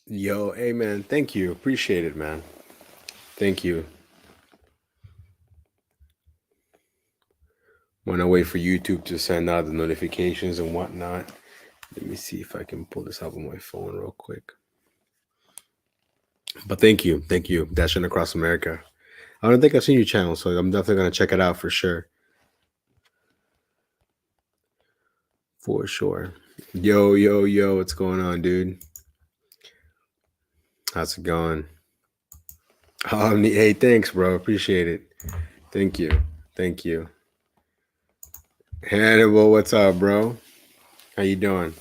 Yo, hey man, thank you. Appreciate it, man. Thank you. Want to wait for YouTube to send out the notifications and whatnot. Let me see if I can pull this up on my phone real quick. But thank you, Dashing Across America. I don't think I've seen your channel, so I'm definitely gonna check it out for sure. For sure. Yo, yo, yo, what's going on, dude? How's it going? Hey, thanks, bro. Appreciate it. Thank you. Thank you. Hannibal, what's up, bro? How you doing?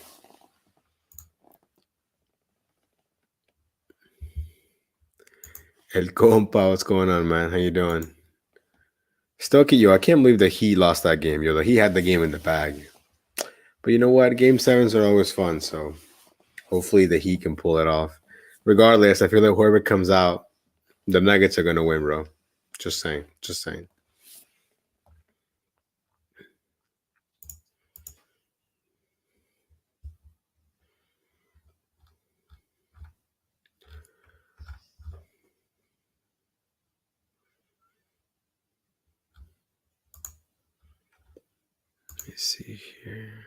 El compa, what's going on, man? How you doing? Stoke, yo, I can't believe that he lost that game, yo. He had the game in the bag. But you know what? Game sevens are always fun, so hopefully the Heat can pull it off. Regardless, I feel like whoever comes out, the Nuggets are gonna win, bro. Just saying. Just saying. Let me see here.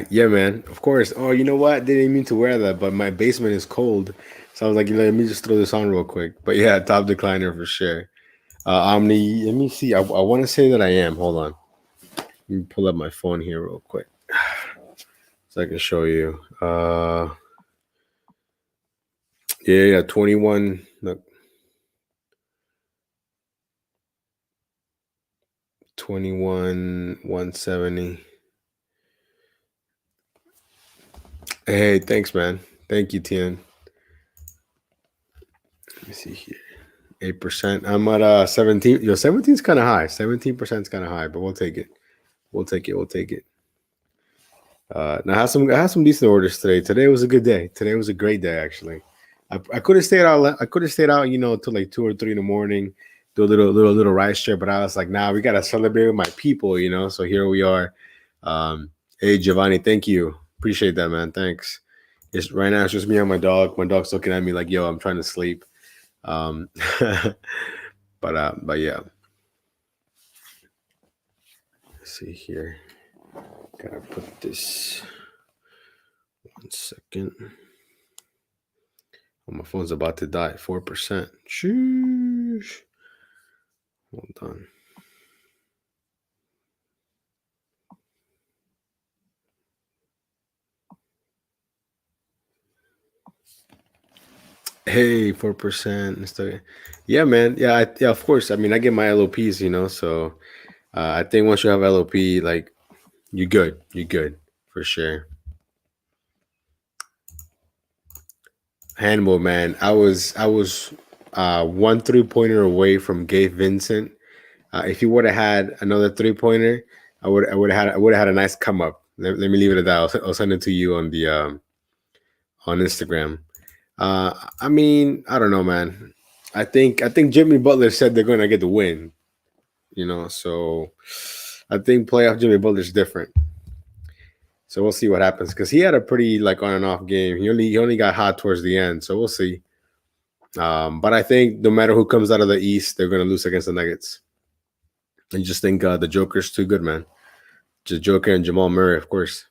Yeah, man. Of course. Oh, you know what? Didn't mean to wear that, but my basement is cold, so I was like, let me just throw this on real quick. But yeah, top decliner for sure. Omni. Let me see. I want to say that I am. Hold on. Let me pull up my phone here real quick so I can show you. Yeah, 21. Look, 21 170. Hey, thanks, man. Thank you, Tien. Let me see here. 8%. I'm at 17. Yo, 17 is kind of high. 17% is kind of high, but we'll take it. We'll take it. We'll take it. Now I had some decent orders today. Today was a good day. Today was a great day actually. I could have stayed out. I could have stayed out, till like 2 or 3 in the morning, do a little rice share. But I was like, nah, we gotta celebrate with my people. So here we are. Hey Giovanni, thank you. Appreciate that, man. Thanks. It's right now. It's just me and my dog. My dog's looking at me like, yo, I'm trying to sleep. Um, but yeah. Let's see here. Gotta put this. 1 second. Oh, my phone's about to die. 4%. Sheesh. Hold on. Hey, 4%. Yeah, man. Yeah, of course. I mean, I get my LOPs. So I think once you have LOP, like you're good. You're good for sure. Hannibal, man. I was 1 3 pointer away from Gabe Vincent. If he would have had another 3 pointer, I would have had a nice come up. Let me leave it at that. I'll send it to you on Instagram. I mean, I don't know, man. I think Jimmy Butler said they're gonna get the win. So I think playoff Jimmy Butler's different. So we'll see what happens because he had a pretty like on and off game. He only got hot towards the end, so we'll see. But I think no matter who comes out of the East, they're gonna lose against the Nuggets. I just think the Joker's too good, man. Just Joker and Jamal Murray, of course.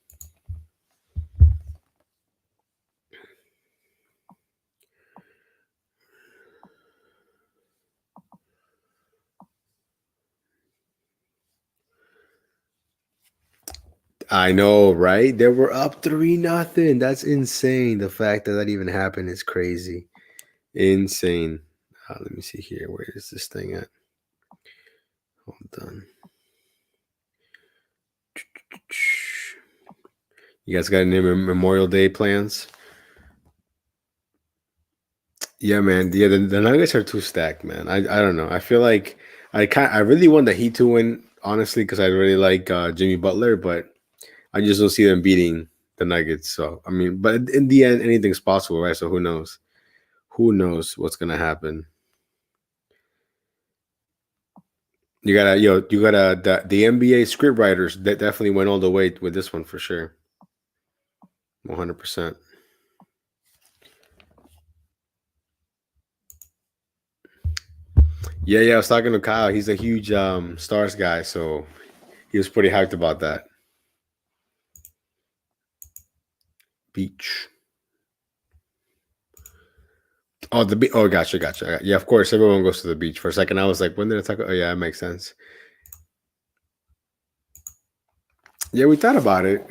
I know, right? They were up 3-0. That's insane. The fact that that even happened is crazy. Insane. Let me see here. Where is this thing at? Hold on. You guys got any Memorial Day plans? Yeah, man. Yeah, the Nuggets are too stacked, man. I don't know. I feel like I really want the Heat to win, honestly, because I really like Jimmy Butler, but I just don't see them beating the Nuggets. So I mean, but in the end, anything's possible, right? So who knows? Who knows what's gonna happen? You gotta the NBA script writers that definitely went all the way with this one for sure, 100%. Yeah, yeah. I was talking to Kyle. He's a huge Stars guy, so he was pretty hyped about that. Beach. Oh, the beach. Oh, gotcha, gotcha. Yeah, of course, everyone goes to the beach. For a second, I was like, when did I talk? Oh, yeah, that makes sense. Yeah, we thought about it.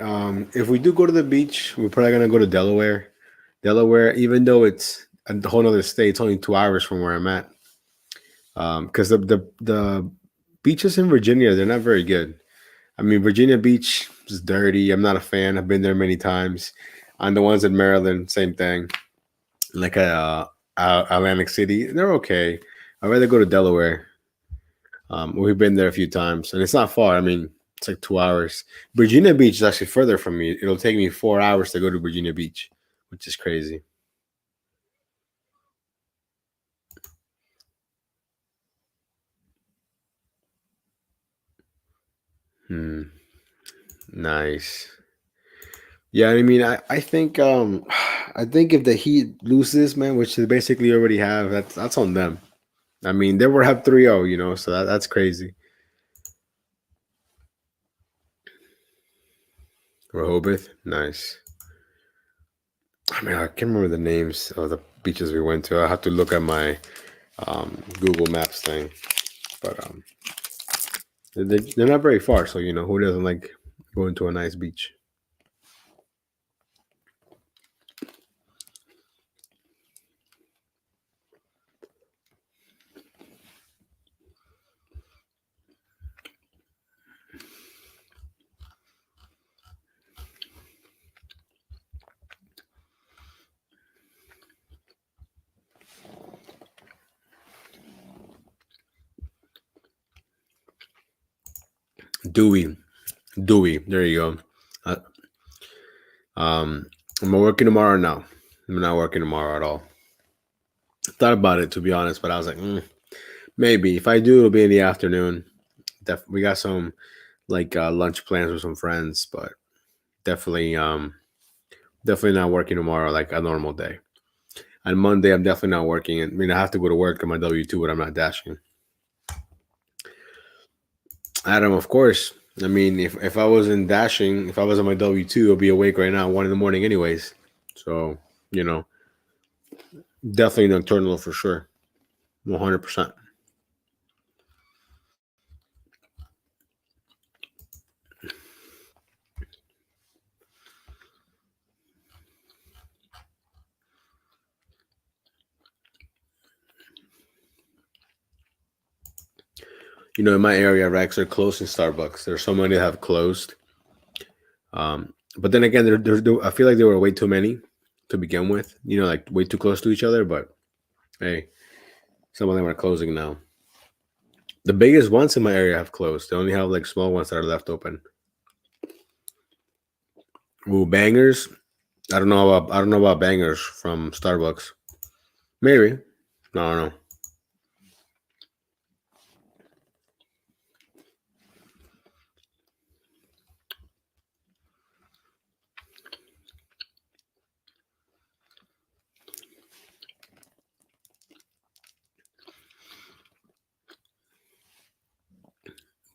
If we do go to the beach, we're probably gonna go to Delaware. Delaware, even though it's a whole other state, it's only 2 hours from where I'm at. Because the beaches in Virginia, they're not very good. I mean, Virginia Beach is dirty. I'm not a fan. I've been there many times. And the ones in Maryland, same thing. Like Atlantic City, they're okay. I'd rather go to Delaware. We've been there a few times, and it's not far. I mean, it's like 2 hours. Virginia Beach is actually further from me. It'll take me 4 hours to go to Virginia Beach, which is crazy. Hmm. Nice. Yeah, I mean, I think I think if the Heat loses, man, which they basically already have, that's on them. I mean, they were up 3-0, so that's crazy. Rehoboth, nice. I mean, I can't remember the names of the beaches we went to. I have to look at my Google Maps thing, but they're not very far. So who doesn't like going to a nice beach? Dewey, Dewey. There you go. Uh, I'm working tomorrow now. I'm not working tomorrow at all. Thought about it to be honest, but I was like, maybe if I do, it'll be in the afternoon. We got some like lunch plans with some friends, but definitely definitely not working tomorrow like a normal day. On Monday, I'm definitely not working. I mean, I have to go to work on my W-2, but I'm not dashing. Adam, of course. I mean, if I wasn't dashing, if I was on my W-2, I'd be awake right now, 1 in the morning, anyways. So, you know, definitely nocturnal for sure, 100%. In my area, racks are closed in Starbucks. There's so many that have closed. But then again, I feel like there were way too many to begin with. Like way too close to each other. But hey, some of them are closing now. The biggest ones in my area have closed. They only have like small ones that are left open. Ooh, bangers. I don't know about bangers from Starbucks. Maybe. No, no.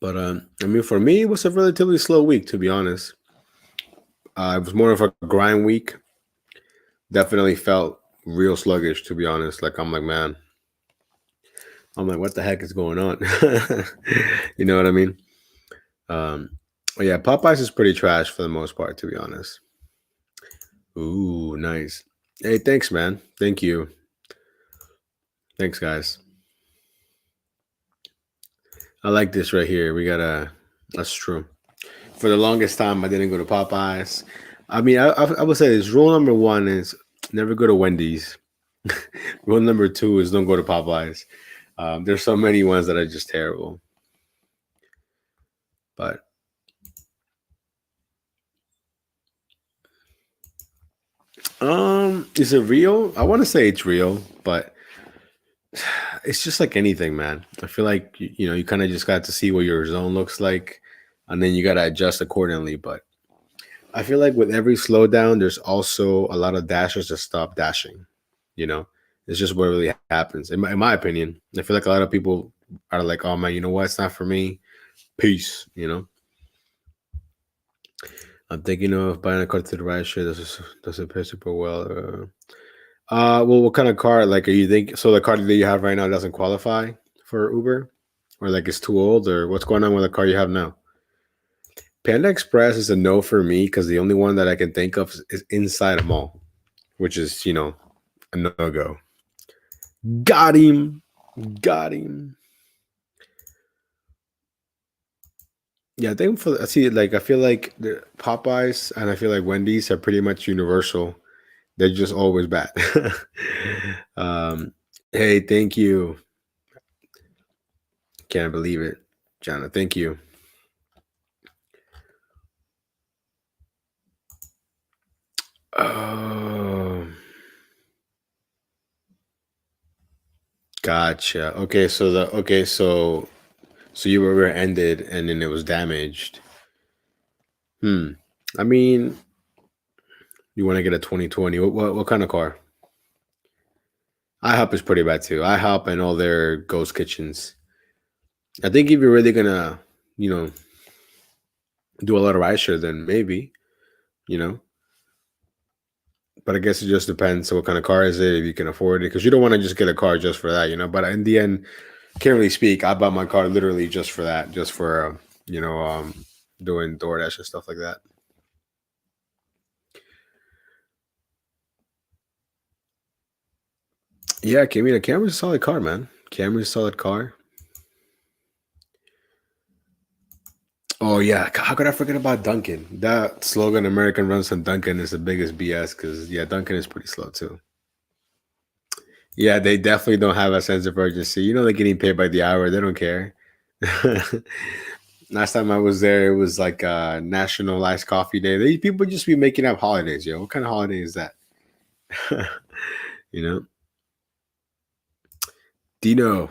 But I mean, for me, it was a relatively slow week, to be honest. It was more of a grind week. Definitely felt real sluggish, to be honest. Like man, I'm like, what the heck is going on? You know what I mean? Um, but yeah, Popeyes is pretty trash for the most part, to be honest. Ooh, nice. Hey, thanks, man. Thank you. Thanks, guys. I like this right here. We got a. That's true. For the longest time, I didn't go to Popeyes. I mean, I would say this rule number one is never go to Wendy's. Rule number two is don't go to Popeyes. There's so many ones that are just terrible. But is it real? I want to say it's real, but it's just like anything, man. I feel like you kind of just got to see what your zone looks like, and then you got to adjust accordingly. But I feel like with every slowdown, there's also a lot of dashers that stop dashing. You know, it's just what really happens. In my opinion, I feel like a lot of people are like, "Oh man, you know what? It's not for me. Peace." I'm thinking of buying a car to the right shit. Doesn't pay super well. Well, what kind of car? Like, are you think so? The car that you have right now doesn't qualify for Uber, or like it's too old, or what's going on with the car you have now? Panda Express is a no for me because the only one that I can think of is inside a mall, which is a no go. Got him, got him. Yeah, I think for I see like I feel like the Popeyes and I feel like Wendy's are pretty much universal. They're just always bad. um, hey, thank you. Can't believe it, Jana. Thank you. Oh, gotcha. Okay, so you were ended and then it was damaged. Hmm. I mean, you want to get a 2020. What kind of car? IHOP is pretty bad too. IHOP and all their ghost kitchens. I think if you're really gonna, you know, do a lot of rideshare, then maybe, you know. But I guess it just depends. So what kind of car is it? If you can afford it, because you don't want to just get a car just for that, you know. But in the end, can't really speak. I bought my car literally just for that, just for you know, doing DoorDash and stuff like that. Yeah, Camry's a solid car, man. Camry's a solid car. Oh yeah, how could I forget about Duncan? That slogan "American runs on Duncan" is the biggest BS because yeah, Duncan is pretty slow too. Yeah, they definitely don't have a sense of urgency. You know, they're getting paid by the hour. They don't care. Last time I was there, it was like National Iced Coffee Day. People just be making up holidays, yo. What kind of holiday is that? you know, Dino.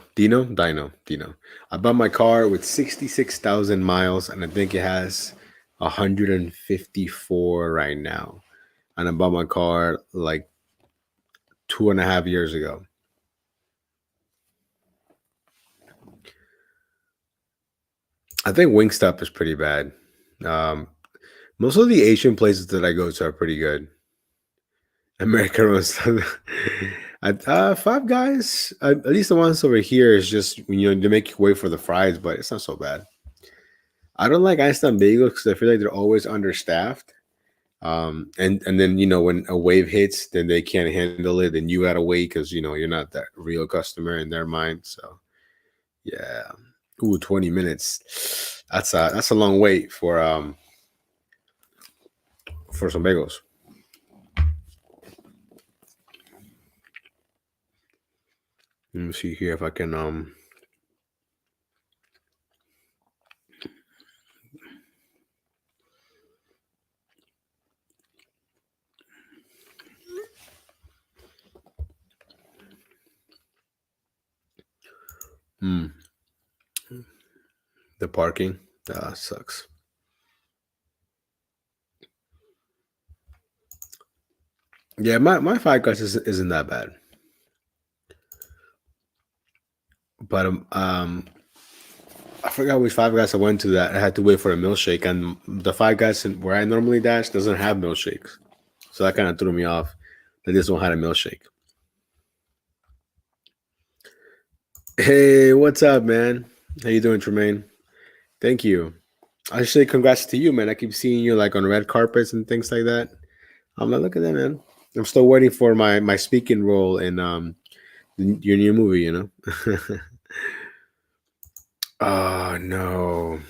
I bought my car with 66,000 miles, and I think it has 154 right now. And I bought my car like 2.5 years ago. I think Wingstop is pretty bad. Um, Most of the Asian places that I go to are pretty good. American roast. Five Guys, at least the ones over here is just they make you wait for the fries, but it's not so bad. I don't like Einstein Bagels because I feel like they're always understaffed. And then when a wave hits, then they can't handle it, and you gotta wait because you're not that real customer in their mind. So yeah, 20 minutes. That's a long wait for some bagels. Let me see here if I can hmm, the parking sucks. Yeah, my Five Guys isn't that bad, but I forgot which Five Guys I went to that I had to wait for a milkshake, and the Five Guys where I normally dash doesn't have milkshakes, so that kind of threw me off. That this one had a milkshake. Hey, what's up, man? How you doing, Tremaine? Thank you. I should say congrats to you, man. I keep seeing you like on red carpets and things like that. I'm like, look at that, man. I'm still waiting for my speaking role in your new movie. Oh no.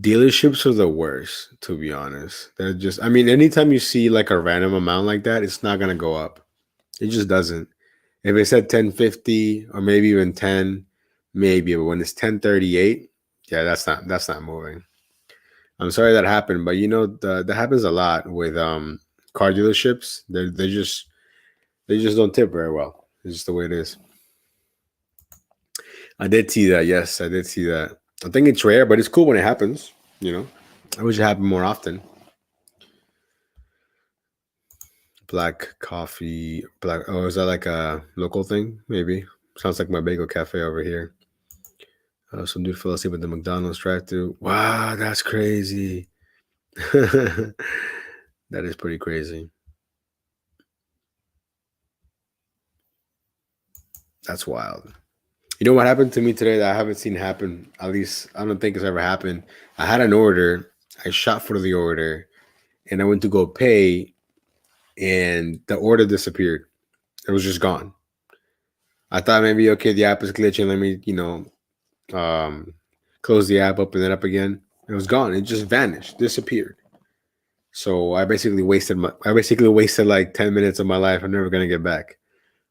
Dealerships are the worst, to be honest. They're just, I mean, anytime you see like a random amount like that, it's not gonna go up. It just doesn't. If it said 1050 or maybe even 10, maybe, but when it's 1038, yeah, that's not moving. I'm sorry that happened, but that happens a lot with car dealerships. They just don't tip very well. It's just the way it is. I did see that. Yes, I did see that. I think it's rare, but it's cool when it happens. You know, I wish it happened more often. Black coffee, black. Oh, is that like a local thing? Maybe. Sounds like my bagel cafe over here. Some dude fell asleep at the McDonald's drive-thru. Wow, that's crazy. That is pretty crazy. That's wild. You know what happened to me today that I haven't seen happen? At least I don't think it's ever happened. I had an order. I shot for the order, and I went to go pay, and the order disappeared. It was just gone. I thought maybe okay, the app is glitching. Let me, um, close the app, open it up again. It was gone. It just vanished, disappeared. So I basically wasted like 10 minutes of my life. I'm never gonna get back.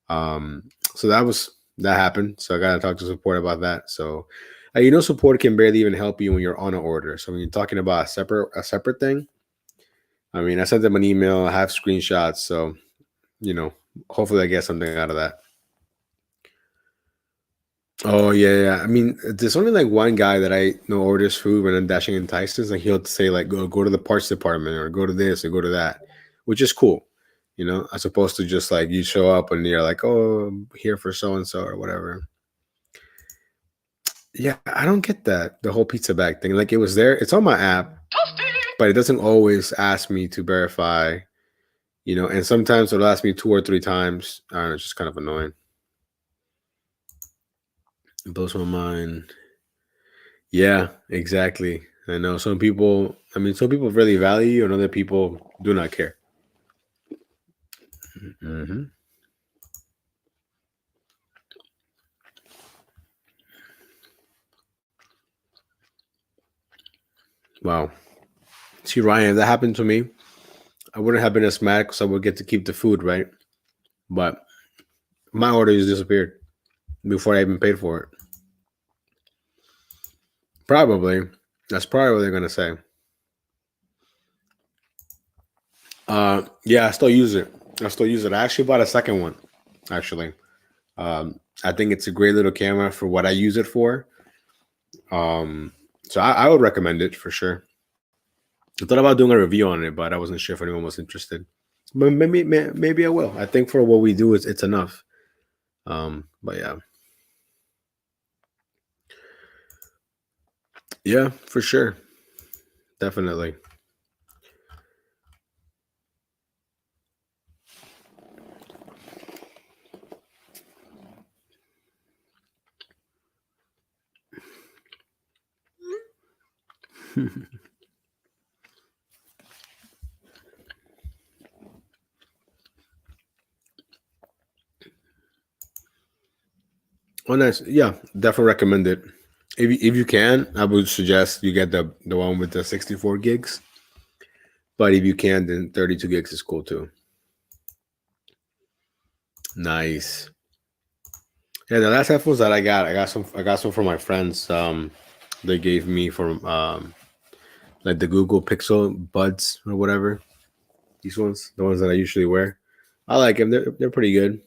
So that happened. So I gotta talk to support about that. So support can barely even help you when you're on an order. So when you're talking about a separate thing, I mean, I sent them an email. I have screenshots. So you know, hopefully I get something out of that. Oh yeah, yeah. I mean, there's only like one guy that I know orders food when I'm dashing in Tyson's. Like he'll say like go to the parts department or go to this or go to that, which is cool. As opposed to just like you show up and you're like, oh, I'm here for so and so or whatever. Yeah, I don't get that the whole pizza bag thing. Like it was there, it's on my app, but it doesn't always ask me to verify. And sometimes it'll ask me two or three times. I don't know, it's just kind of annoying. It blows my mind. Yeah, exactly. I know some people really value you, and other people do not care. Hmm. Wow. See, Ryan, if that happened to me, I wouldn't have been as mad because I would get to keep the food, right? But my order just disappeared before I even paid for it. Probably. That's probably what they're gonna say. Yeah, I still use it. I still use it. I actually bought a second one. Actually, I think it's a great little camera for what I use it for. Um, so I would recommend it for sure. I thought about doing a review on it, but I wasn't sure if anyone was interested. But maybe I will. I think for what we do, it's enough. But yeah, yeah, for sure, definitely. Oh, nice. Yeah, definitely recommend it. If you can, I would suggest you get the one with the 64 gigs. But if you can, then 32 gigs is cool too. Nice. Yeah, the last headphones that I got some from my friends. They gave me from like the Google Pixel Buds or whatever. These ones, the ones that I usually wear. I like them. They're pretty good.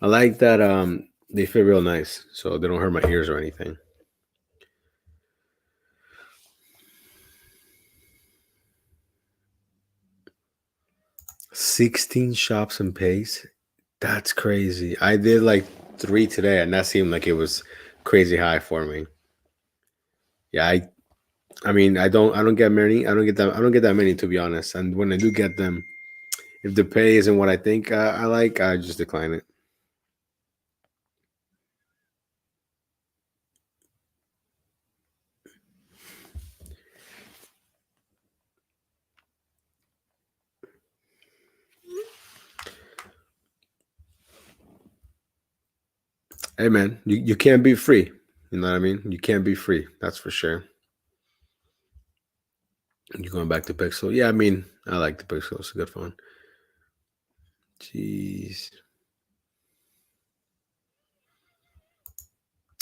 I like that they fit real nice, so they don't hurt my ears or anything. 16 shops and pays. That's crazy. I did like three today, and that seemed like it was crazy high for me. Yeah, I mean, I don't get many. I don't get that many to be honest. And when I do get them, if the pay isn't what I think I like, I just decline it. Hey man, you can't be free. You know what I mean? You can't be free. That's for sure. You going back to Pixel? Yeah, I mean, I like the Pixel. It's a good phone. Jeez.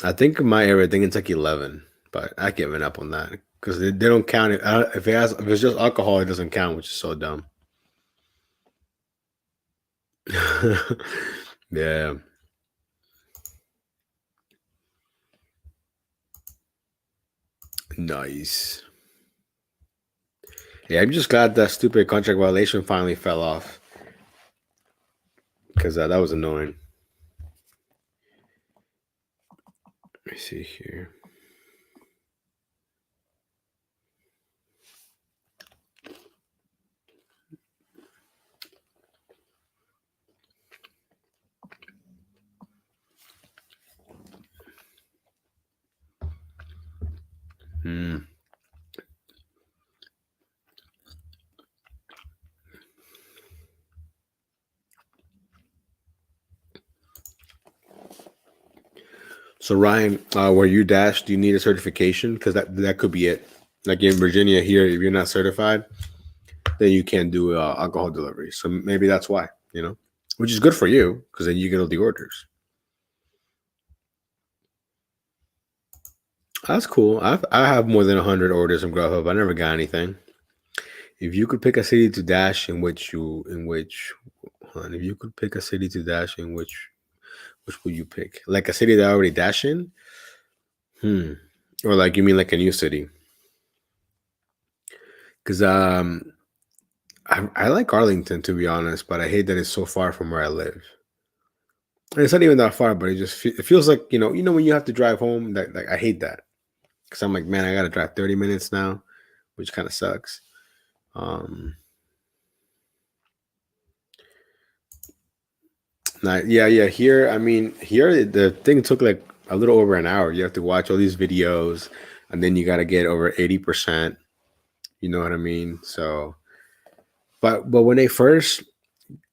I think in my area, I think it's like 11, but I given up on that because they don't count it. If it's just alcohol, it doesn't count, which is so dumb. Yeah, nice. Yeah, I'm just glad that stupid contract violation finally fell off because that was annoying. Let me see here. Hmm. So Ryan, where you dash, do you need a certification? Because that could be it. Like in Virginia here, if you're not certified, then you can't do alcohol delivery. So maybe that's why, which is good for you because then you get all the orders. That's cool. I have more than 100 orders from Grubhub. I never got anything. If you could pick a city to dash hold on, if you could pick a city to dash in which would you pick? Like a city that I already dash in? Hmm. Or like you mean like a new city? Because I like Arlington to be honest, but I hate that it's so far from where I live. And it's not even that far, but it feels like when you have to drive home. That like I hate that because I'm like, man, I got to drive 30 minutes now, which kind of sucks. Um, yeah. Here, I mean, here the thing took like a little over an hour. You have to watch all these videos, and then you got to get over 80%. You know what I mean? So, but when they first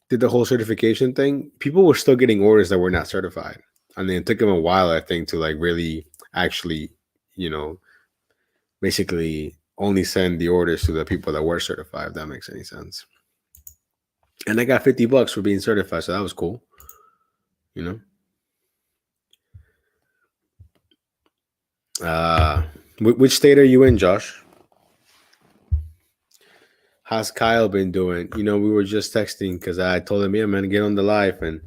did the whole certification thing, people were still getting orders that were not certified, and then it took them a while, I think, to like really actually, you know, basically only send the orders to the people that were certified. If that makes any sense. And I got $50 for being certified, so that was cool. You know. Uh, which state are you in, Josh? How's Kyle been doing? We were just texting because I told him, yeah, man, get on the live. And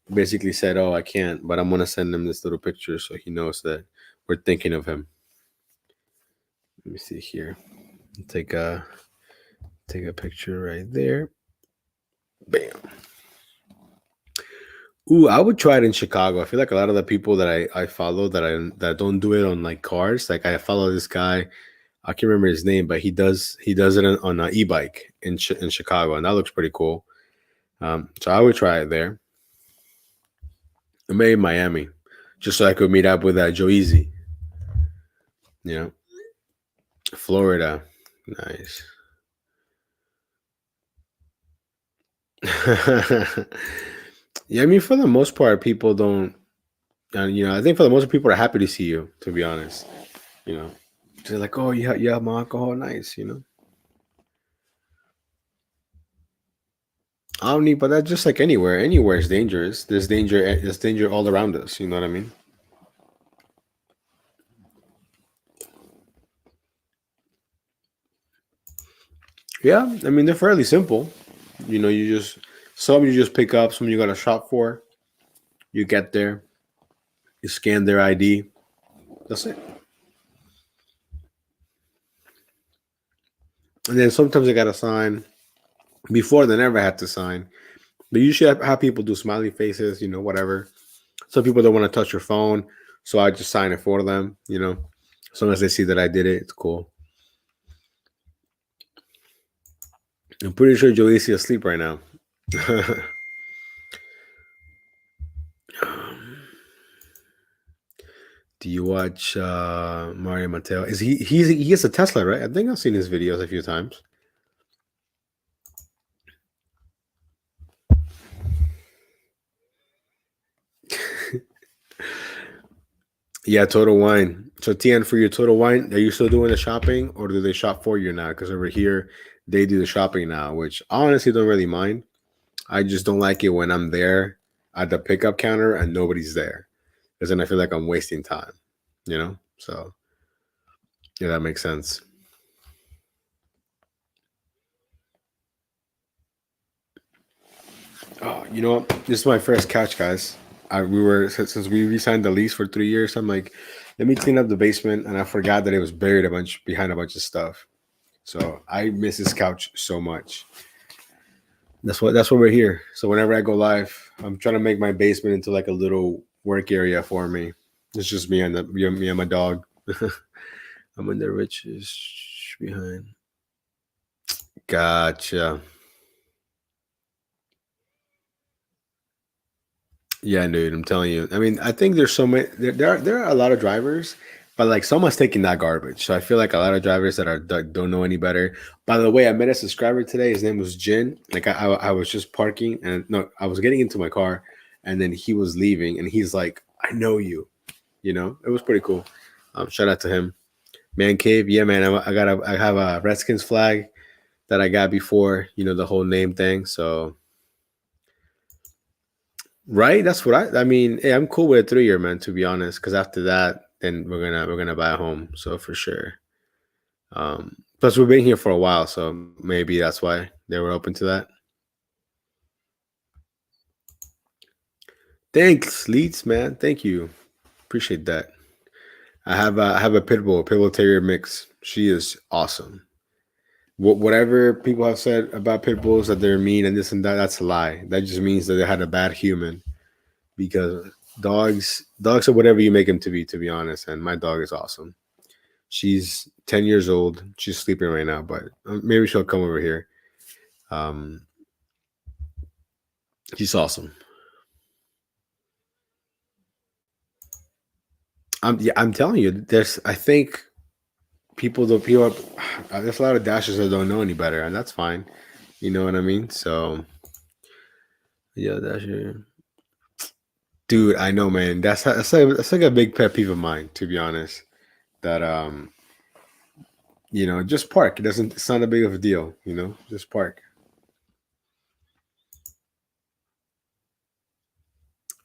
he basically said, oh, I can't, but I'm going to send him this little picture so he knows that we're thinking of him. Let me see here. Take a picture right there. Bam. Ooh, I would try it in Chicago. I feel like a lot of the people that I follow that don't do it on like cars. Like I follow this guy. I can't remember his name, but he does it on an e-bike in Chicago, and that looks pretty cool. So I would try it there. Maybe Miami, just so I could meet up with Joe Easy. You know, Florida, nice. Yeah, I mean, for the most part, people don't. I think for the most part, people are happy to see you. To be honest, you know, they're like, "Oh, you have my alcohol, nice." I don't need, but that's just like anywhere. Anywhere is dangerous. There's danger. There's danger all around us. You know what I mean? Yeah, I mean they're fairly simple. You just pick up, some you got to shop for. You get there, you scan their ID. That's it. And then sometimes they got to sign. Before they never had to sign, but you should have people do smiley faces. Whatever. Some people don't want to touch your phone, so I just sign it for them. As long as they see that I did it, it's cool. I'm pretty sure Joey's asleep right now. Do you watch Mario Mateo? Is he has a Tesla, right? I think I've seen his videos a few times. Yeah, Total Wine. So TN, for your Total Wine, are you still doing the shopping, or do they shop for you now? Because over here they do the shopping now, which I honestly don't really mind. I just don't like it when I'm there at the pickup counter and nobody's there, because then I feel like I'm wasting time. You know. So yeah, that makes sense. Oh, you know what? This is my first couch, guys. We were since we re-signed the lease for 3 years. I'm like, let me clean up the basement, and I forgot that it was buried a bunch behind a bunch of stuff. So I miss this couch so much. That's what we're here. So whenever I go live, I'm trying to make my basement into like a little work area for me. It's just me and my dog. I'm in the riches behind. Gotcha. Yeah, dude, I'm telling you. I mean, I think there's so many. There are a lot of drivers, but like someone's taking that garbage. So I feel like a lot of drivers that don't know any better. By the way, I met a subscriber today. His name was Jin. Like I was just parking, and no, I was getting into my car, and then he was leaving, and he's like, "I know you." You know, it was pretty cool. Shout out to him. Man Cave, yeah, man. I have a Redskins flag that I got before. You know, the whole name thing. So right, that's what I mean. Hey, I'm cool with a 3 year, man. To be honest, because after that, then we're gonna buy a home. So for sure. Plus, we've been here for a while, so maybe that's why they were open to that. Thanks, Leeds, man. Thank you. Appreciate that. I have a pit bull terrier mix. She is awesome. Whatever people have said about pit bulls that they're mean and this and that, that's a lie. That just means that they had a bad human, because dogs are whatever you make them to be. To be honest, and my dog is awesome. She's 10 years old. She's sleeping right now, but maybe she'll come over here. Um, she's awesome. Yeah, I'm telling you, I think there's a lot of dashers that don't know any better, and that's fine. You know what I mean? So yeah, dasher, dude. I know, man. That's like a big pet peeve of mine, to be honest. That just park. It's not a big of a deal. Just park.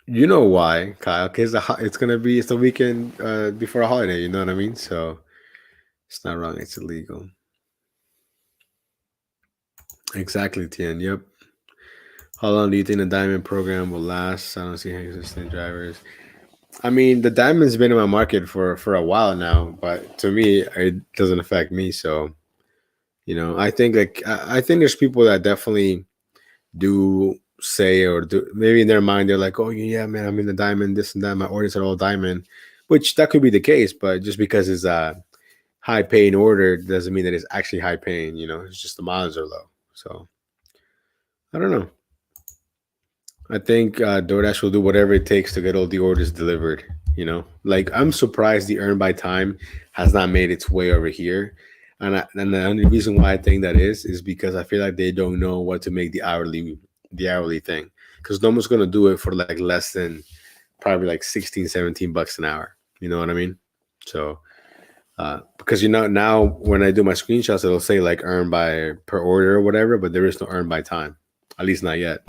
You know why, Kyle? Because it's the weekend before a holiday. You know what I mean? So it's not wrong. It's illegal. Exactly, Tien. Yep. How long do you think the diamond program will last? I don't see any existing drivers. I mean, the diamond's been in my market for a while now, but to me, it doesn't affect me. So I think I think there's people that definitely do say, or do maybe in their mind they're like, oh yeah, man, I'm in the diamond, this and that. My orders are all diamond, which that could be the case, but just because it's a high paying order doesn't mean that it's actually high paying. It's just the miles are low. So I don't know. I think DoorDash will do whatever it takes to get all the orders delivered. Like I'm surprised the earn by time has not made its way over here, and the only reason why I think that is because I feel like they don't know what to make the hourly thing, because no one's gonna do it for like less than probably like 16, 17 bucks an hour. You know what I mean? So because now when I do my screenshots, it'll say like earn by per order or whatever, but there is no earn by time, at least not yet.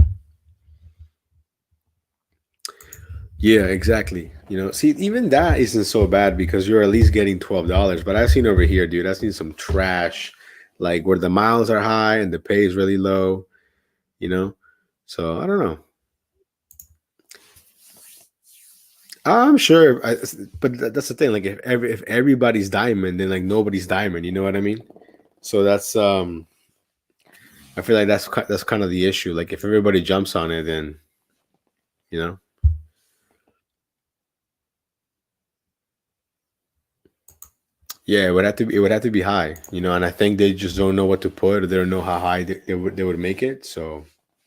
Yeah, exactly. See, even that isn't so bad because you're at least getting $12. But I've seen over here, dude, I've seen some trash, like where the miles are high and the pay is really low. You know, so I don't know. I'm sure, but that's the thing. Like, if everybody's diamond, then like nobody's diamond. You know what I mean? So I feel like that's kind of the issue. Like, if everybody jumps on it, then you know. Yeah, it would have to be high, and I think they just don't know what to put, or they don't know how high they would make it. So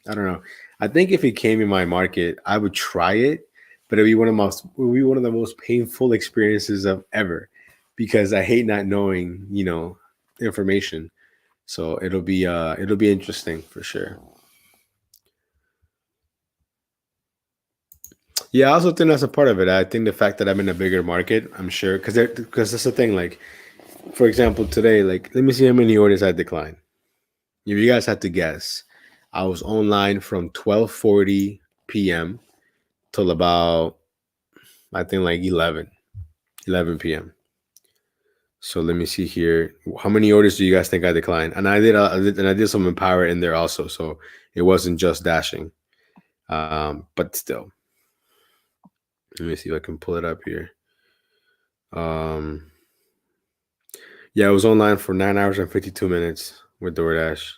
I don't know. I think if it came in my market, I would try it, but it would be one of the most painful experiences of ever, because I hate not knowing, information. So it'll be interesting for sure. Yeah, I also think that's a part of it. I think the fact that I'm in a bigger market, I'm sure, because that's the thing. Like, for example, today, like, let me see how many orders I declined. If you guys had to guess, I was online from 12:40 p.m. till about, I think, like 11 p.m. So let me see here. How many orders do you guys think I declined? And I did some Empower in there also, so it wasn't just dashing. But still, let me see if I can pull it up here. Um, yeah, I was online for 9 hours and 52 minutes with DoorDash.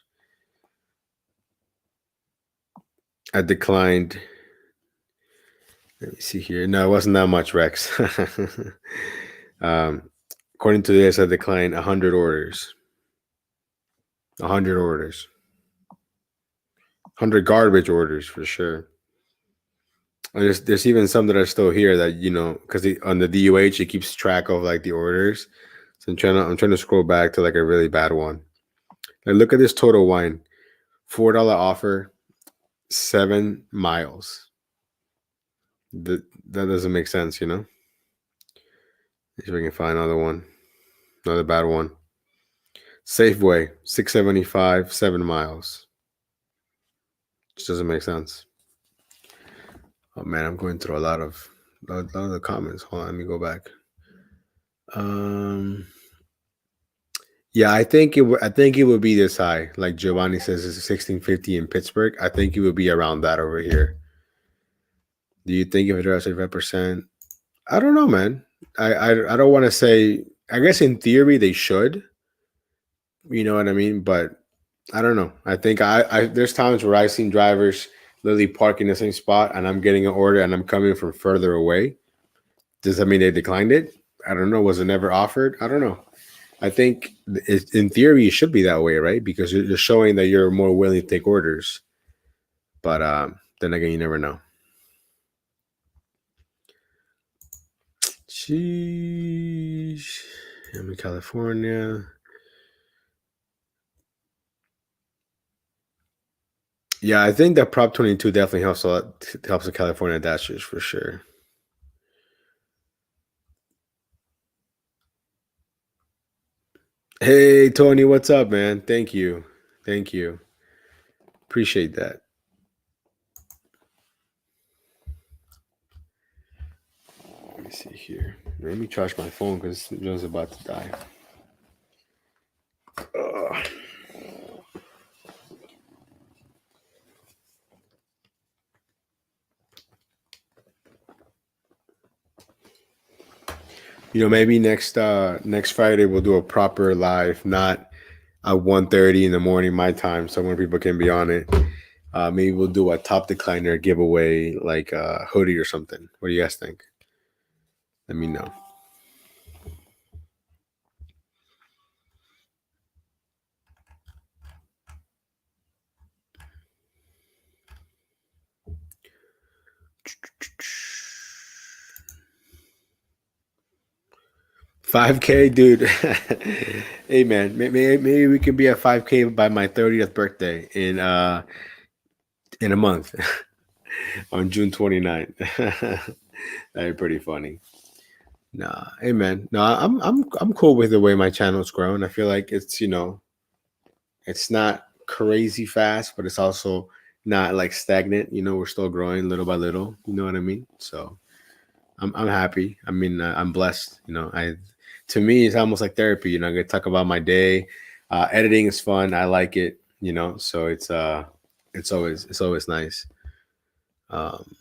I declined. Let me see here. No, it wasn't that much, Rex. um, according to this, I declined 100 orders. 100 orders. 100 garbage orders for sure. And there's even some that are still here that because on the DUH it keeps track of like the orders. So I'm trying to scroll back to like a really bad one. Like look at this Total Wine, $4 offer, 7 miles. That doesn't make sense, See if we can find another bad one. Safeway, 675, 7 miles. Just doesn't make sense. Oh man, I'm going through a lot of the comments. Hold on, let me go back. Yeah, I think it would be this high. Like Giovanni says, it's 1650 in Pittsburgh. I think it would be around that over here. Do you think if it drops 5%? I don't know, man. I don't want to say. I guess in theory they should. You know what I mean? But I don't know. I think I there's times where I've seen drivers literally park in the same spot, and I'm getting an order, and I'm coming from further away. Does that mean they declined it? I don't know. Was it never offered? I don't know. I think in theory it should be that way, right? Because you're showing that you're more willing to take orders. But then again, you never know. Sheesh. I'm in California. Yeah, I think that Prop 22 definitely helps a lot. Helps the California dashers for sure. Hey Tony, what's up, man? Thank you. Appreciate that. Let me see here. Let me charge my phone because it was about to die. Ugh. Maybe next Friday we'll do a proper live, not at 1:30 in the morning my time, so more people can be on it. Maybe we'll do a top decliner giveaway, like a hoodie or something. What do you guys think? Let me know. $5K, dude. Hey man, maybe we can be at $5K by my 30th birthday in a month on June 29th. That'd be pretty funny. Nah, hey man, no, I'm cool with the way my channel's grown. I feel like it's not crazy fast, but it's also not like stagnant. We're still growing little by little. You know what I mean? So I'm happy. I mean, I'm blessed. To me, it's almost like therapy. I get to talk about my day. Editing is fun. I like it. So it's always nice. Um,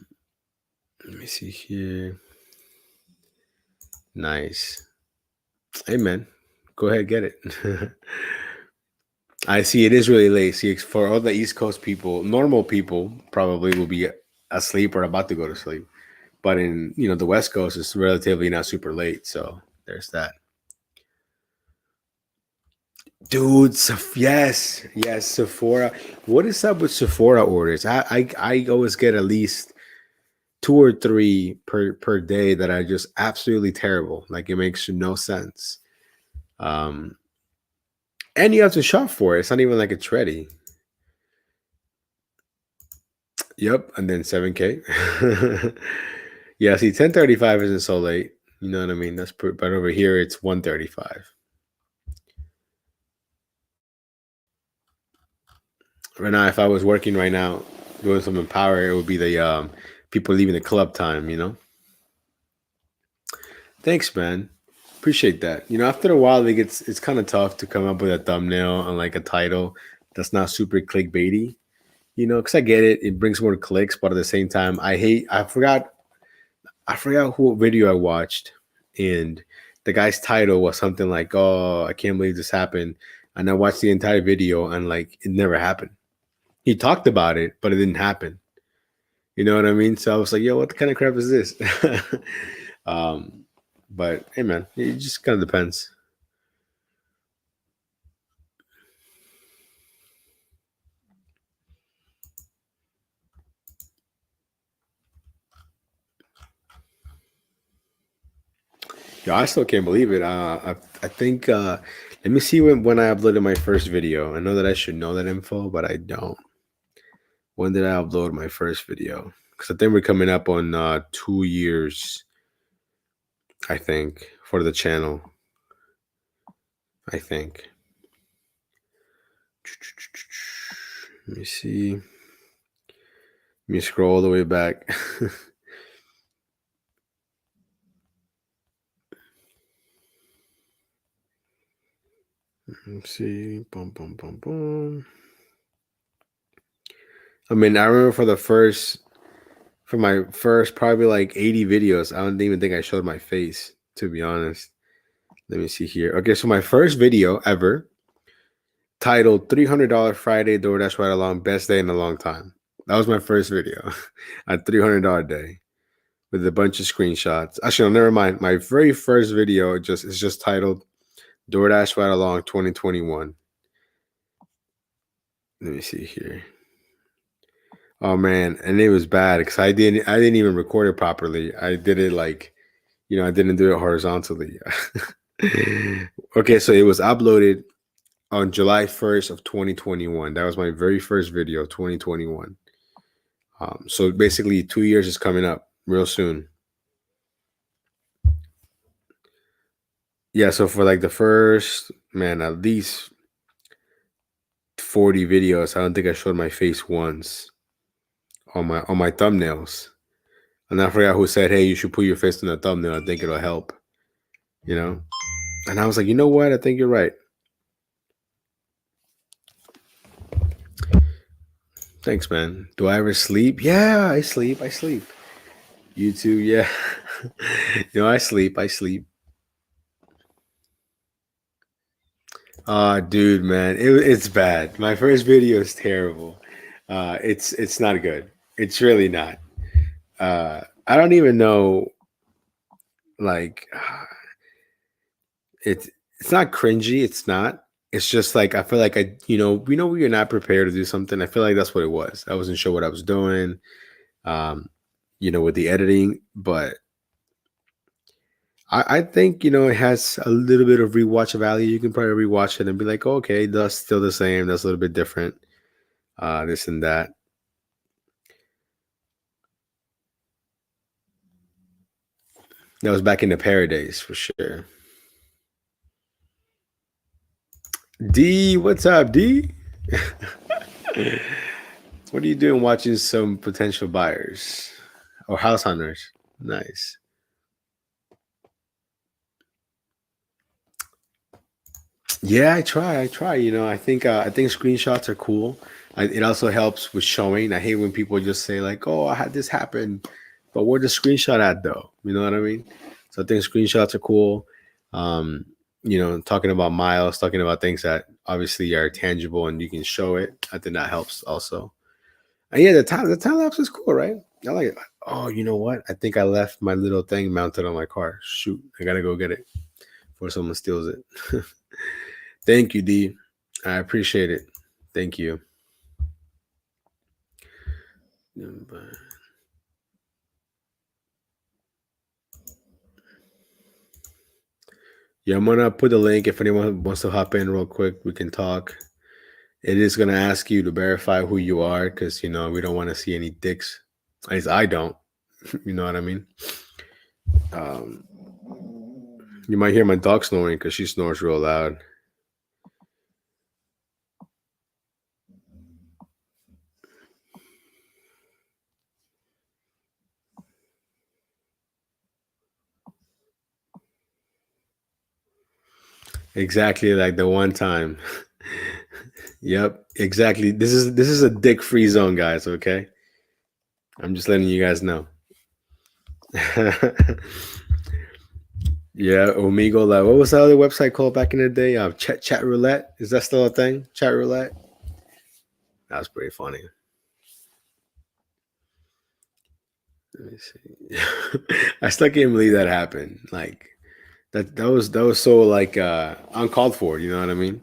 let me see here. Nice. Hey man, go ahead, get it. I see it is really late. See, for all the East Coast people, normal people probably will be asleep or about to go to sleep. But in the West Coast, it's relatively not super late. So there's that. Dude, yes, Sephora. What is up with Sephora orders? I always get at least 2 or 3 per day that are just absolutely terrible. Like it makes no sense. Um, and you have to shop for it. It's not even like it's ready. Yep, and then 7K. Yeah, see, 10:35 isn't so late. You know what I mean? But over here it's 1:35. Right now, if I was working right now doing some power, it would be the people leaving the club time. Thanks, man. Appreciate that. After a while, it's kind of tough to come up with a thumbnail and like a title that's not super clickbaity. Because I get it, it brings more clicks, but at the same time, I forgot who video I watched, and the guy's title was something like, "Oh, I can't believe this happened," and I watched the entire video, and like it never happened. He talked about it, but it didn't happen. You know what I mean? So I was like, "Yo, what kind of crap is this?" um, but hey, man, it just kind of depends. Yo, I still can't believe it. I think. Let me see when I uploaded my first video. I know that I should know that info, but I don't. When did I upload my first video? Because I think we're coming up on 2 years. I think for the channel. I think. Let me see. Let me scroll all the way back. Let's see. Boom, boom, boom, boom. I mean, I remember for my first probably like 80 videos, I don't even think I showed my face, to be honest. Let me see here. Okay, so my first video ever titled $300 Friday DoorDash Ride Along Best Day in a Long Time. That was my first video. A $300 day with a bunch of screenshots. Actually, no, never mind. My very first video is just titled DoorDash Ride Along 2021. Let me see here. Oh man, and it was bad because I didn't even record it properly. I did it like, I didn't do it horizontally. Okay, so it was uploaded on July 1st of 2021. That was my very first video, 2021. So basically 2 years is coming up real soon. Yeah, so for like the first, man, at least 40 videos, I don't think I showed my face once on my thumbnails. And I forgot who said, "Hey, you should put your face in the thumbnail. I think it'll help." You know? And I was like, "You know what? I think you're right." Thanks, man. Do I ever sleep? Yeah, I sleep. I sleep. You too, yeah. I sleep. I sleep. Dude, man, it's bad. My first video is terrible. It's not good. It's really not. I don't even know. Like, it's it's not cringy. It's not. It's just like I feel like when you're not prepared to do something. I feel like that's what it was. I wasn't sure what I was doing. Um, with the editing, but I think it has a little bit of rewatch value. You can probably rewatch it and be like, oh, okay, that's still the same. That's a little bit different. This and that. That was back in the Paradays for sure. D, what's up, D? What are you doing watching some potential buyers or house hunters? Nice. Yeah, I try. I try. I think screenshots are cool. It also helps with showing. I hate when people just say like, "Oh, I had this happen," but where the screenshot at though? You know what I mean? So I think screenshots are cool. Talking about miles, talking about things that obviously are tangible and you can show it. I think that helps also. And yeah, the time lapse is cool, right? I like it. Oh, you know what? I think I left my little thing mounted on my car. Shoot, I gotta go get it before someone steals it. Thank you, D. I appreciate it. Thank you. Yeah, I'm gonna put the link if anyone wants to hop in real quick. We can talk. It is gonna ask you to verify who you are because we don't want to see any dicks. At least I don't. You know what I mean? Um, you might hear my dog snoring because she snores real loud. Exactly like the one time. Yep, exactly. This is a dick free zone, guys. Okay, I'm just letting you guys know. Yeah, Omegle. What was the other website called back in the day? Chat Roulette. Is that still a thing? Chat Roulette. That was pretty funny. Let me see. I still can't believe that happened. Like that was so like uncalled for. You know what I mean?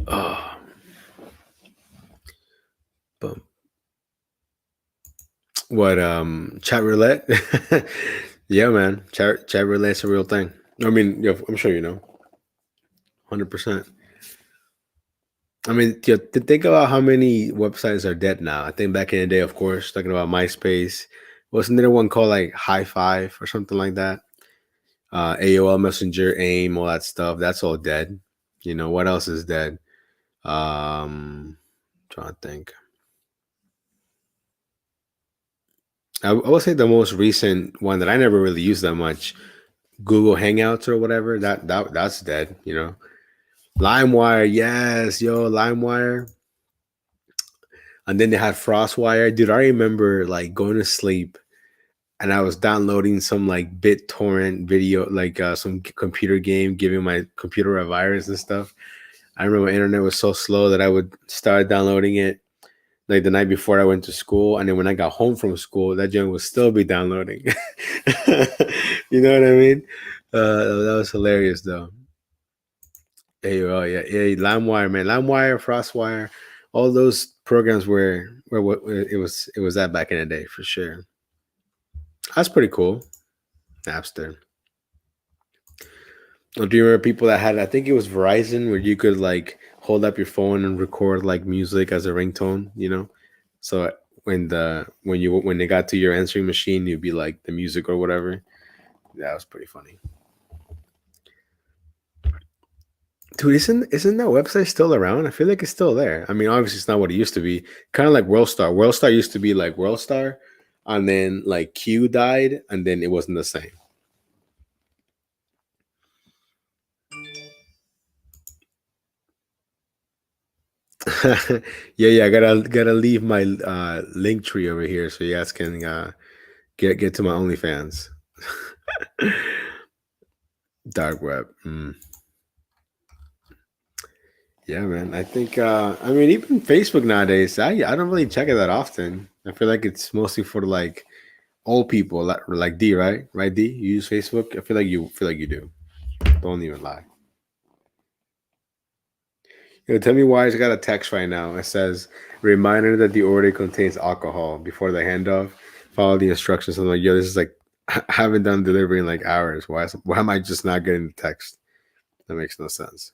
Oh, but what? Chat Roulette. Yeah, man. Chat Roulette's a real thing. I mean, yeah, I'm sure you know. 100%. I mean, yeah, to think about how many websites are dead now. I think back in the day, of course, talking about MySpace, wasn't there one called like High Five or something like that? AOL Messenger, AIM, all that stuff. That's all dead. You know what else is dead? Trying to think. I would say the most recent one that I never really used that much, Google Hangouts or whatever. That's dead. You know, LimeWire, yes, yo, LimeWire. And then they had FrostWire. Dude, I remember like going to sleep and I was downloading some like BitTorrent video, like some computer game, giving my computer a virus and stuff. I remember my internet was so slow that I would start downloading it like the night before I went to school, and then when I got home from school, that junk would still be downloading. You know what I mean? That was hilarious, though. Hey, oh yeah, yeah, LimeWire, man, LimeWire, FrostWire, all those programs were it was that back in the day for sure. That's pretty cool. Napster. Or do you remember people that had? I think it was Verizon, where you could like hold up your phone and record like music as a ringtone. You know, so when they got to your answering machine, you'd be like the music or whatever. That was pretty funny. Dude, isn't that website still around? I feel like it's still there. I mean, obviously it's not what it used to be. Kind of like WorldStar. WorldStar used to be like WorldStar, and then like Q died, and then it wasn't the same. Yeah, yeah. I gotta leave my link tree over here so you guys can get to my OnlyFans. Dark web. Mm. Yeah, man. I think I mean even Facebook nowadays, I don't really check it that often. I feel like it's mostly for like old people like D, right? Right, D? You use Facebook? I feel like you do. Don't even lie. Tell me why I just got a text right now. It says reminder that the order contains alcohol before the handoff. Follow the instructions. I'm like, yo, this is like I haven't done delivery in like hours. Why am I just not getting the text? That makes no sense.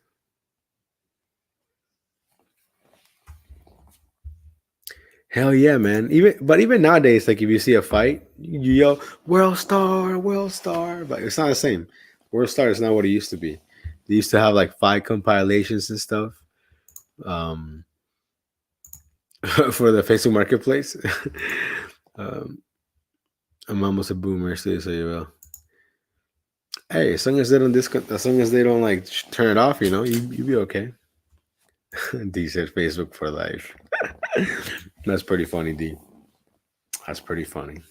Hell yeah, man. Even nowadays, like if you see a fight, you yell World Star," but it's not the same. World Star is not what it used to be. They used to have like fight compilations and stuff um, for the Facebook Marketplace. um, I'm almost a boomer, so you will. Hey, as long as they don't like turn it off, you be okay. D said Facebook for life. That's pretty funny, D. That's pretty funny.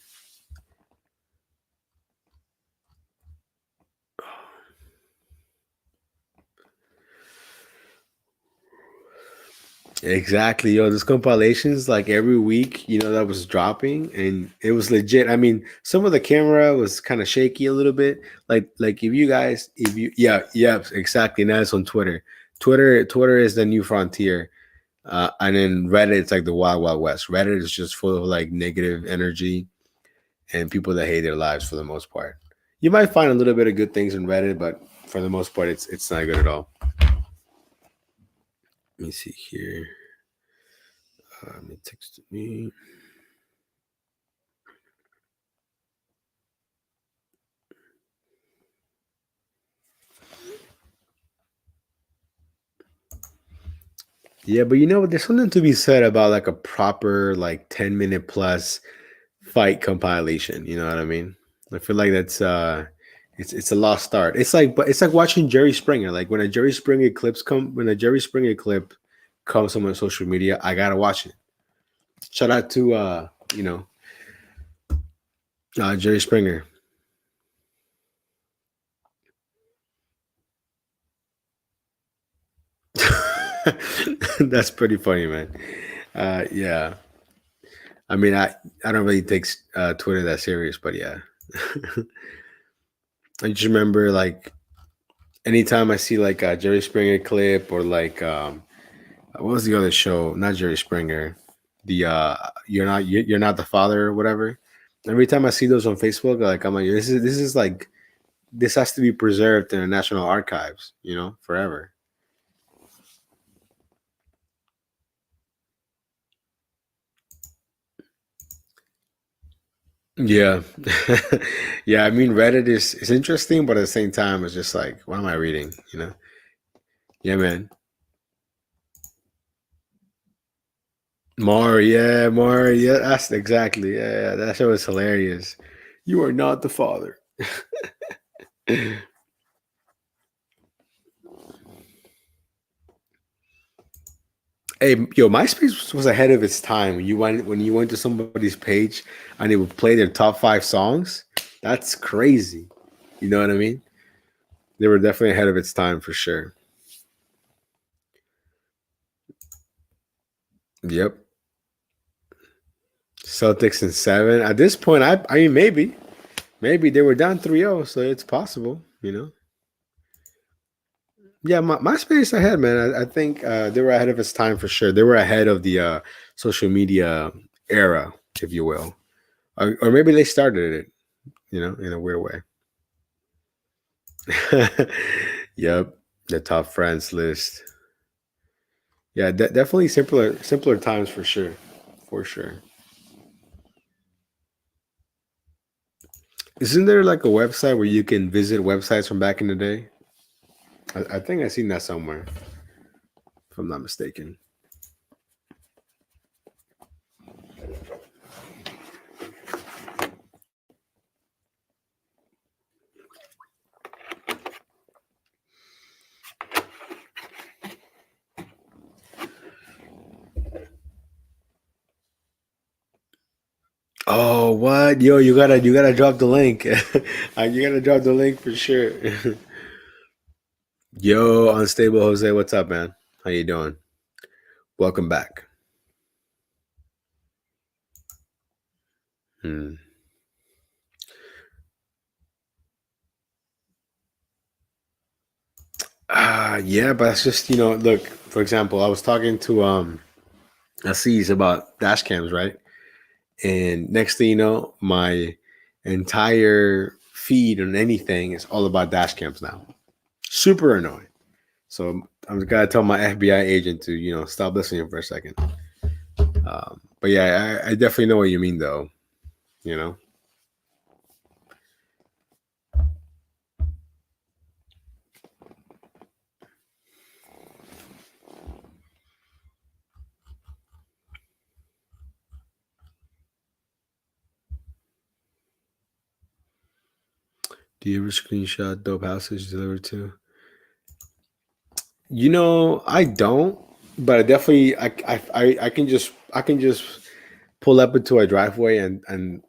Exactly, yo. This compilations like every week, that was dropping, and it was legit. I mean, some of the camera was kind of shaky a little bit. Like yeah, yeah, exactly. And that's on Twitter. Twitter is the new frontier, and then Reddit, it's like the wild wild west. Reddit is just full of like negative energy and people that hate their lives for the most part. You might find a little bit of good things in Reddit, but for the most part, it's not good at all. Let me see here. Let me text me. Yeah, but there's something to be said about like a proper like 10-minute plus fight compilation. You know what I mean? I feel like that's it's a lost start. It's like watching Jerry Springer. Like when a Jerry Springer clip comes on my social media, I gotta watch it. Shout out to Jerry Springer. That's pretty funny, man. Yeah, I mean, I don't really take Twitter that serious, but yeah, I just remember like anytime I see like a Jerry Springer clip or like what was the other show? Not Jerry Springer. The you're not the father or whatever. Every time I see those on Facebook, like I'm like this is like this has to be preserved in the National Archives, forever. Yeah, yeah. I mean, Reddit is interesting, but at the same time, it's just like, what am I reading? Yeah, man. Mar, yeah. That's exactly. Yeah, that show is hilarious. You are not the father. Hey, yo, MySpace was ahead of its time. When you went to somebody's page and it would play their top 5 songs. That's crazy. You know what I mean? They were definitely ahead of its time for sure. Yep. Celtics in 7. At this point, I mean maybe they were down 3-0, so it's possible. Yeah, MySpace ahead, man. I think they were ahead of its time for sure. They were ahead of the social media era, if you will, or maybe they started it, in a weird way. Yep, the top friends list. Yeah, definitely simpler times for sure, for sure. Isn't there like a website where you can visit websites from back in the day? I think I seen that somewhere, if I'm not mistaken. Oh, what? Yo, you gotta drop the link. You gotta drop the link for sure. Yo, Unstable Jose, what's up, man? How you doing? Welcome back. Hmm. Yeah, but it's just look. For example, I was talking to Aziz about dash cams, right? And next thing you know, my entire feed on anything is all about dash cams now. Super annoying. So I'm gonna tell my FBI agent to stop listening for a second. But yeah, I definitely know what you mean, though. You know. Do you ever screenshot dope houses delivered to? I don't, but I definitely I can just pull up into a driveway and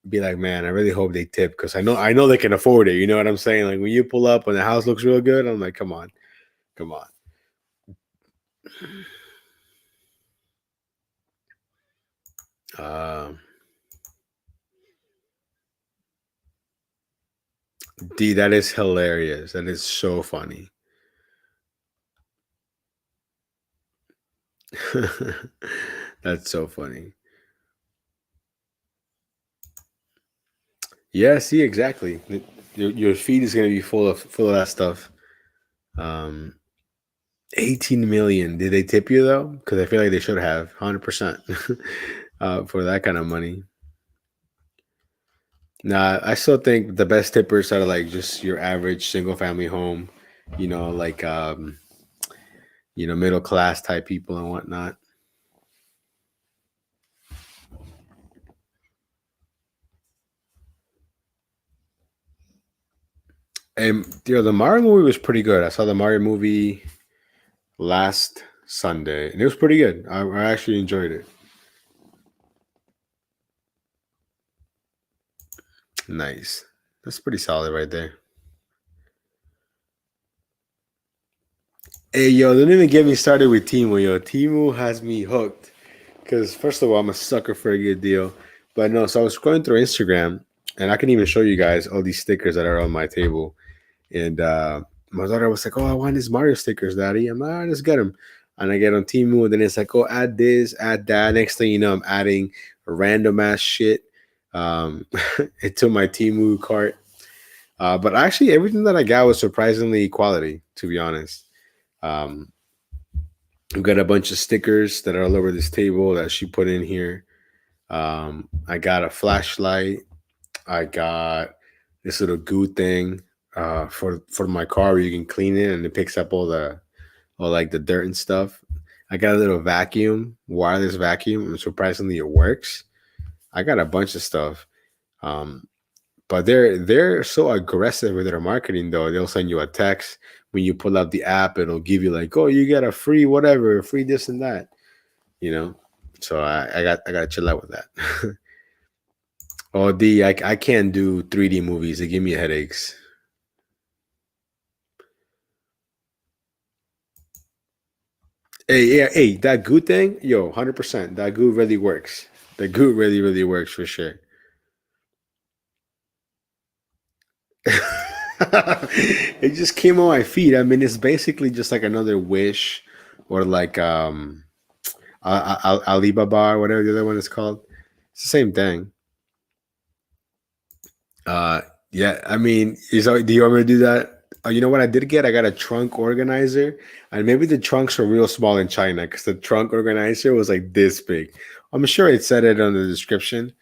be like, man, I really hope they tip because I know they can afford it. You know what I'm saying? Like when you pull up and the house looks real good, I'm like, come on, come on. Um, D, that is hilarious. That is so funny. That's so funny. Yeah, see, exactly. Your feed is gonna be full of that stuff. Um, 18 million. Did they tip you though? Because I feel like they should have 100% for that kind of money. Nah, I still think the best tippers are like just your average single family home, like middle class type people and whatnot. And the Mario movie was pretty good. I saw the Mario movie last Sunday, and it was pretty good. I actually enjoyed it. Nice. That's pretty solid right there. Hey, yo, don't even get me started with Timu. Yo, Timu has me hooked. Because first of all, I'm a sucker for a good deal. But no, so I was scrolling through Instagram, and I can even show you guys all these stickers that are on my table. And my daughter was like, "Oh, I want these Mario stickers, Daddy." I'm like, "All right, let's get them." And I get on Timu, and then it's like, "Oh, add this, add that." Next thing you know, I'm adding random ass shit into my Timu cart. But actually, everything that I got was surprisingly quality, to be honest. Um, we've got a bunch of stickers that are all over this table that she put in here. I got a flashlight. I got this little goo thing for my car where you can clean it and it picks up all like the dirt and stuff. I got a little vacuum, wireless vacuum, and surprisingly it works. I got a bunch of stuff. Um, but they're so aggressive with their marketing though. They'll send you a text when you pull up the app, it'll give you like, oh, you get a free whatever, free this and that, you know. So I got to chill out with that. Oh, I can't do 3D movies. They give me headaches. Hey, yeah, hey, that goo thing, yo, 100%. That goo really works. The goo really, really works for sure. It just came on my feet. I mean, it's basically just like another Wish or like Alibaba or whatever the other one is called. It's the same thing. Uh, yeah, I mean, do you want me to do that? You know what I did get? I got a trunk organizer, and maybe the trunks are real small in China because the trunk organizer was like this big. I'm sure it said it on the description,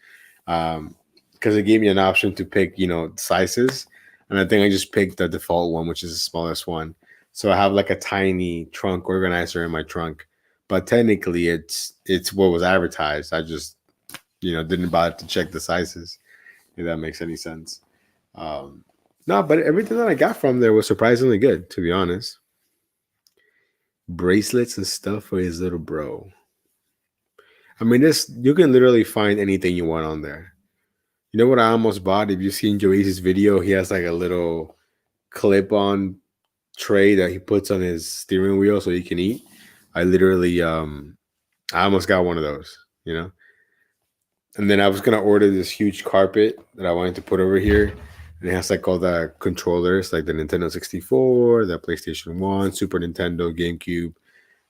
because it gave me an option to pick, sizes, and I think I just picked the default one, which is the smallest one. So I have like a tiny trunk organizer in my trunk, but technically it's what was advertised. I just didn't bother to check the sizes. If that makes any sense. Um, no, but everything that I got from there was surprisingly good, to be honest. Bracelets and stuff for his little bro. I mean, this you can literally find anything you want on there. You know what I almost bought? If you've seen Joey's video, he has like a little clip-on tray that he puts on his steering wheel so he can eat. I literally, I almost got one of those. And then I was gonna order this huge carpet that I wanted to put over here, and it has like all the controllers, like the Nintendo 64, the PlayStation One, Super Nintendo, GameCube.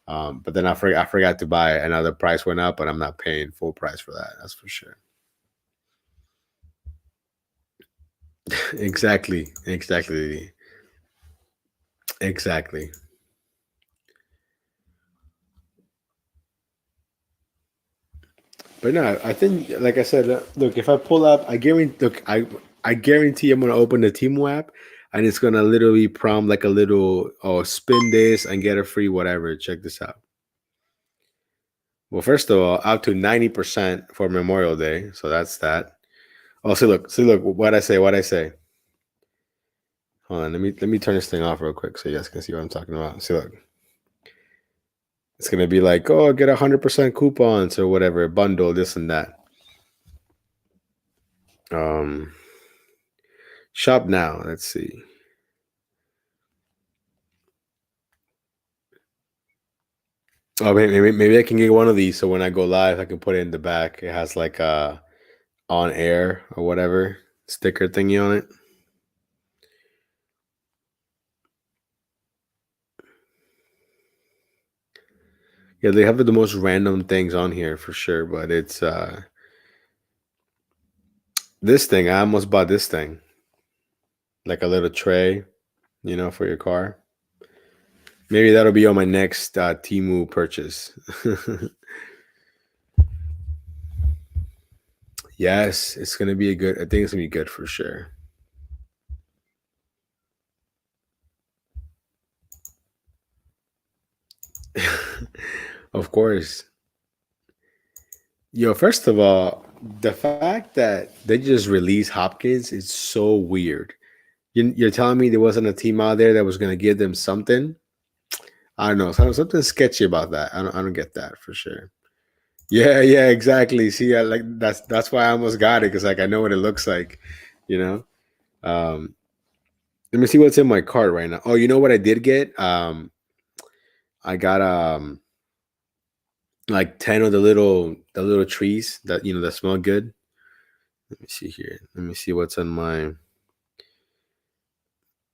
But then I forgot to buy it, and now the price went up, and I'm not paying full price for that. That's for sure. Exactly, exactly. But no, I think, like I said, look, if I pull up, I guarantee I'm gonna open the Temu app, and it's gonna literally prompt like a little, oh, spin this and get a free whatever. Check this out. Well, first of all, up to 90% for Memorial Day, so that's that. Oh, see, look, what I say. Hold on, let me turn this thing off real quick so you guys can see what I'm talking about. See, look, it's gonna be like, oh, get 100% coupons or whatever, bundle this and that. Um, shop now. Let's see. Oh, maybe I can get one of these so when I go live, I can put it in the back. It has like a on air or whatever sticker thingy on it. Yeah, they have the most random things on here for sure, but it's this thing. I almost bought this thing. like a little tray, for your car. Maybe that'll be on my next Timu purchase. Yes, it's gonna be a good. I think it's gonna be good for sure. Of course. Yo, first of all, the fact that they just released Hopkins is so weird. You're telling me there wasn't a team out there that was gonna give them something? I don't know. Something sketchy about that. I don't get that for sure. Yeah, yeah, exactly. See, like that's why I almost got it because like I know what it looks like, you know. Um, Let me see what's in my cart right now. Oh, you know what I did get? I got like 10 of the little trees that that smell good. Let me see here. Let me see what's on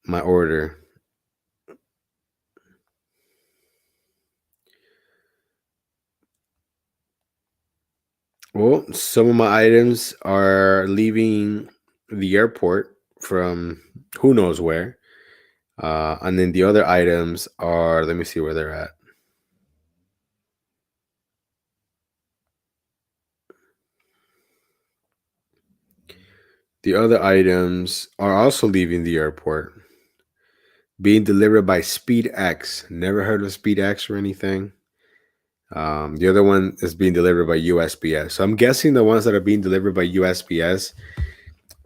my order. Well, some of my items are leaving the airport from who knows where. And then the other items are, let me see where they're at. The other items are also leaving the airport, being delivered by SpeedX. Never heard of SpeedX or anything. The other one is being delivered by USPS. So I'm guessing the ones that are being delivered by USPS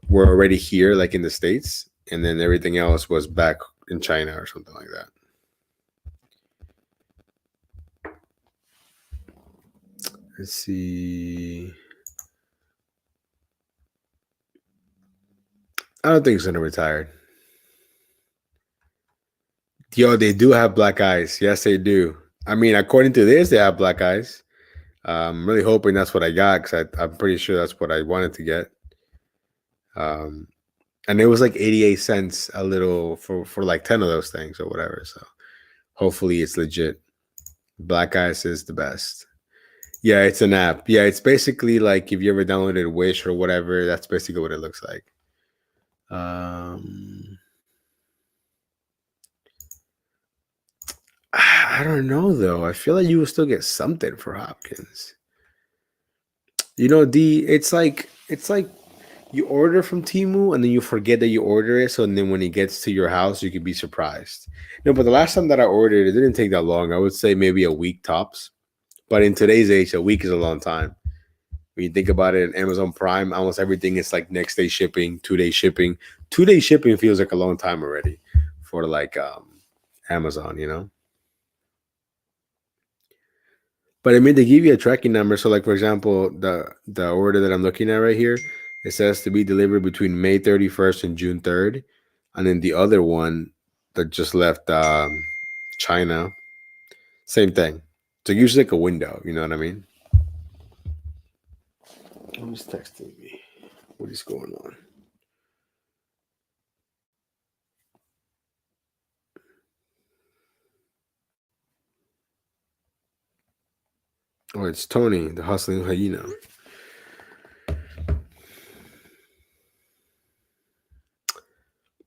were already here, like in the States, and then everything else was back in China or something like that. Let's see. I don't think it's gonna retire. Yo, they do have black eyes. Yes, they do. I mean, according to this, they have black eyes. I'm really hoping that's what I got because I'm pretty sure that's what I wanted to get. Um, and it was like 88 cents a little for like 10 of those things or whatever. So hopefully it's legit. Black Eyes is the best. Yeah, it's an app. Yeah, it's basically like if you ever downloaded Wish or whatever, that's basically what it looks like. Um, I don't know though. I feel like you will still get something for Hopkins. It's like you order from Timu and then you forget that you order it. So then when it gets to your house, you can be surprised. No, but the last time that I ordered, it didn't take that long. I would say maybe a week tops. But in today's age, a week is a long time. When you think about it, Amazon Prime, almost everything is like next day shipping, 2 day shipping. 2 day shipping feels like a long time already for like Amazon. But I mean, they give you a tracking number. So, like for example, the order that I'm looking at right here, it says to be delivered between May 31st and June 3rd, and then the other one that just left China, same thing. So usually like a window. You know what I mean? Who's texting me? What is going on? Oh, it's Tony, the hustling hyena.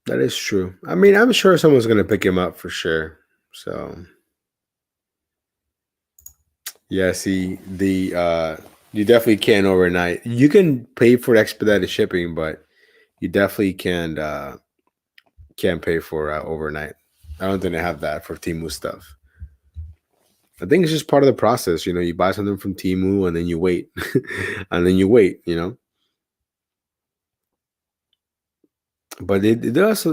That is true. I mean, I'm sure someone's gonna pick him up for sure. So yeah, see you definitely can overnight. You can pay for expedited shipping, but you definitely can't pay for overnight. I don't think they have that for Timu stuff. I think it's just part of the process. You buy something from Timu and then you wait, and then you wait. But it does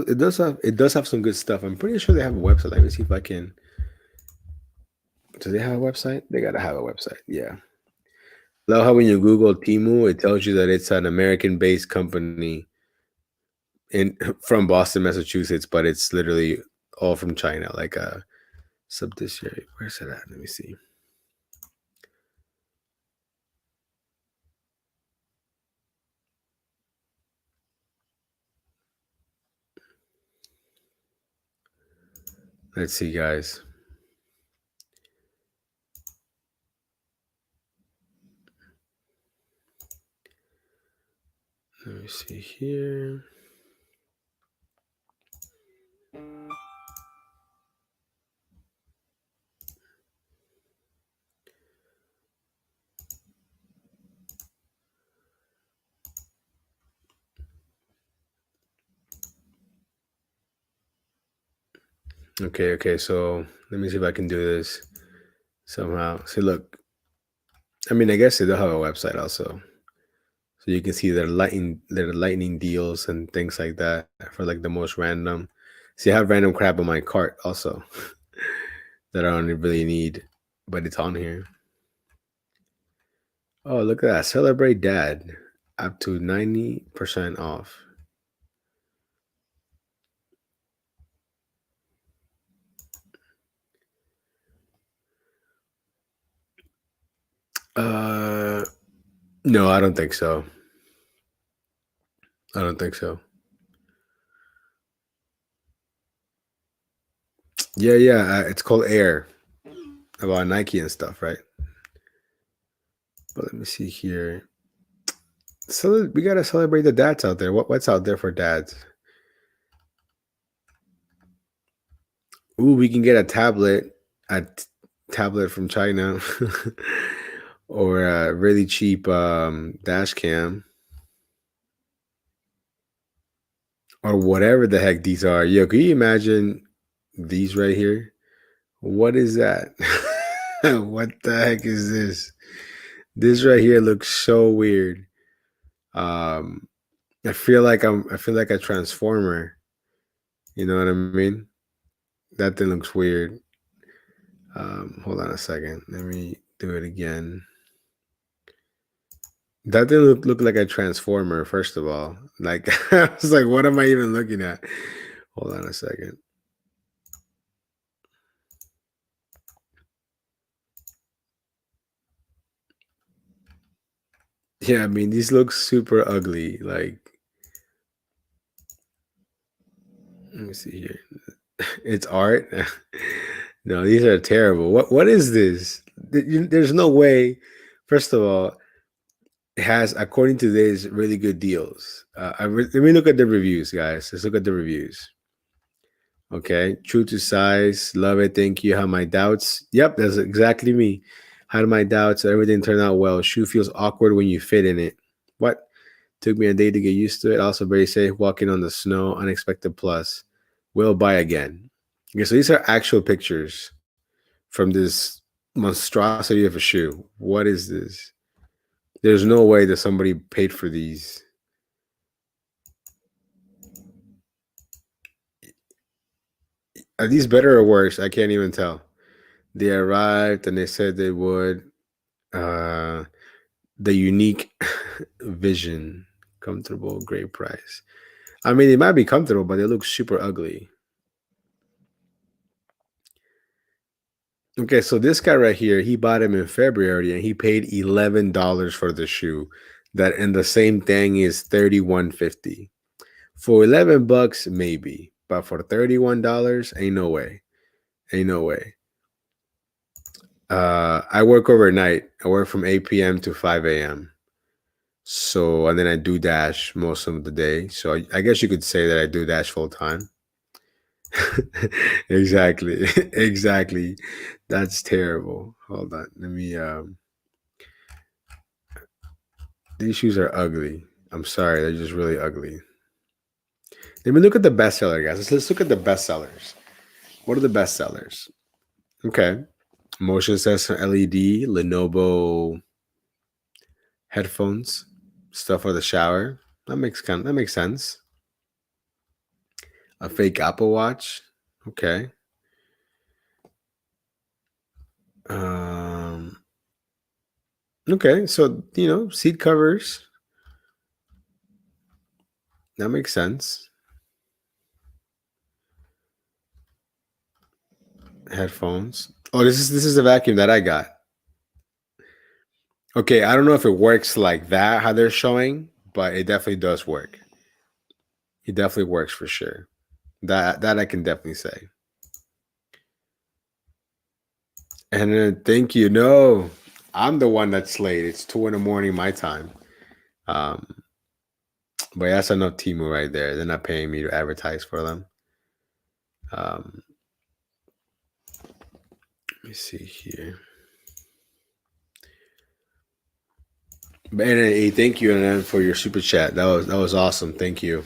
have some good stuff. I'm pretty sure they have a website. Let me see if I can. Do they have a website? They gotta have a website. Yeah. Love how when you Google Timu, it tells you that it's an American-based company in from Boston, Massachusetts, but it's literally all from China, like a subsidiary. Where's it at? Let me see. Let's see, guys. Let me see here. Okay. So let me see if I can do this somehow. See, look. I mean, I guess they do have a website also, so you can see their lightning deals and things like that for like the most random. See, I have random crap on my cart also that I don't really need, but it's on here. Oh, look at that! Celebrate Dad, up to 90% off. Uh, no, I don't think so. I don't think so. Yeah. It's called Air, about Nike and stuff, right? But let me see here. So we gotta celebrate the dads out there. What's out there for dads? Ooh, we can get a tablet from China, or a really cheap dash cam, or whatever the heck these are. Yo, can you imagine these right here? What is that? What the heck is this? This right here looks so weird. Um, I feel like a transformer. You know what I mean? That thing looks weird. Hold on a second. Let me do it again. That didn't look like a transformer, first of all. Like I was like, what am I even looking at? Hold on a second. Yeah, I mean these look super ugly. Like, let me see here. It's art. No, these are terrible. What is this? There's no way. First of all, it has, according to this, really good deals. Let me look at the reviews, guys. Let's look at the reviews. Okay, true to size, love it, thank you. Have my doubts. Yep, that's exactly me. Had my doubts, everything turned out well. Shoe feels awkward when you fit in it. What? Took me a day to get used to it. Also very safe, walking on the snow, unexpected plus. Will buy again. Okay, so these are actual pictures from this monstrosity of a shoe. What is this? There's no way that somebody paid for these. Are these better or worse? I can't even tell. They arrived and they said they would. Uh, the unique vision, comfortable, great price. I mean, it might be comfortable, but they look super ugly. Okay, so this guy right here, he bought him in February and he paid $11 for the shoe. That, and the same thing is 31.50. For 11 bucks, maybe, but for $31, ain't no way. Ain't no way. I work overnight. I work from 8 p.m. to 5 a.m. So, and then I do dash most of the day. So I guess you could say that I do dash full time. Exactly. Exactly. That's terrible. Hold on. Let me these shoes are ugly. I'm sorry, they're just really ugly. Let me look at the bestseller, guys. Let's look at the bestsellers. What are the bestsellers? Okay. Motion sensor LED, Lenovo headphones, stuff for the shower. That makes sense. A fake Apple Watch. Okay. Um okay, so seat covers. That makes sense. Headphones. Oh, this is the vacuum that I got. Okay, I don't know if it works like that how they're showing, but it definitely does work. It definitely works for sure. That I can definitely say. And then thank you. No, I'm the one that's late. It's 2 in the morning my time. Um, but that's enough Timu right there. They're not paying me to advertise for them. Let me see here. And hey, thank you, and for your super chat. That was awesome. Thank you.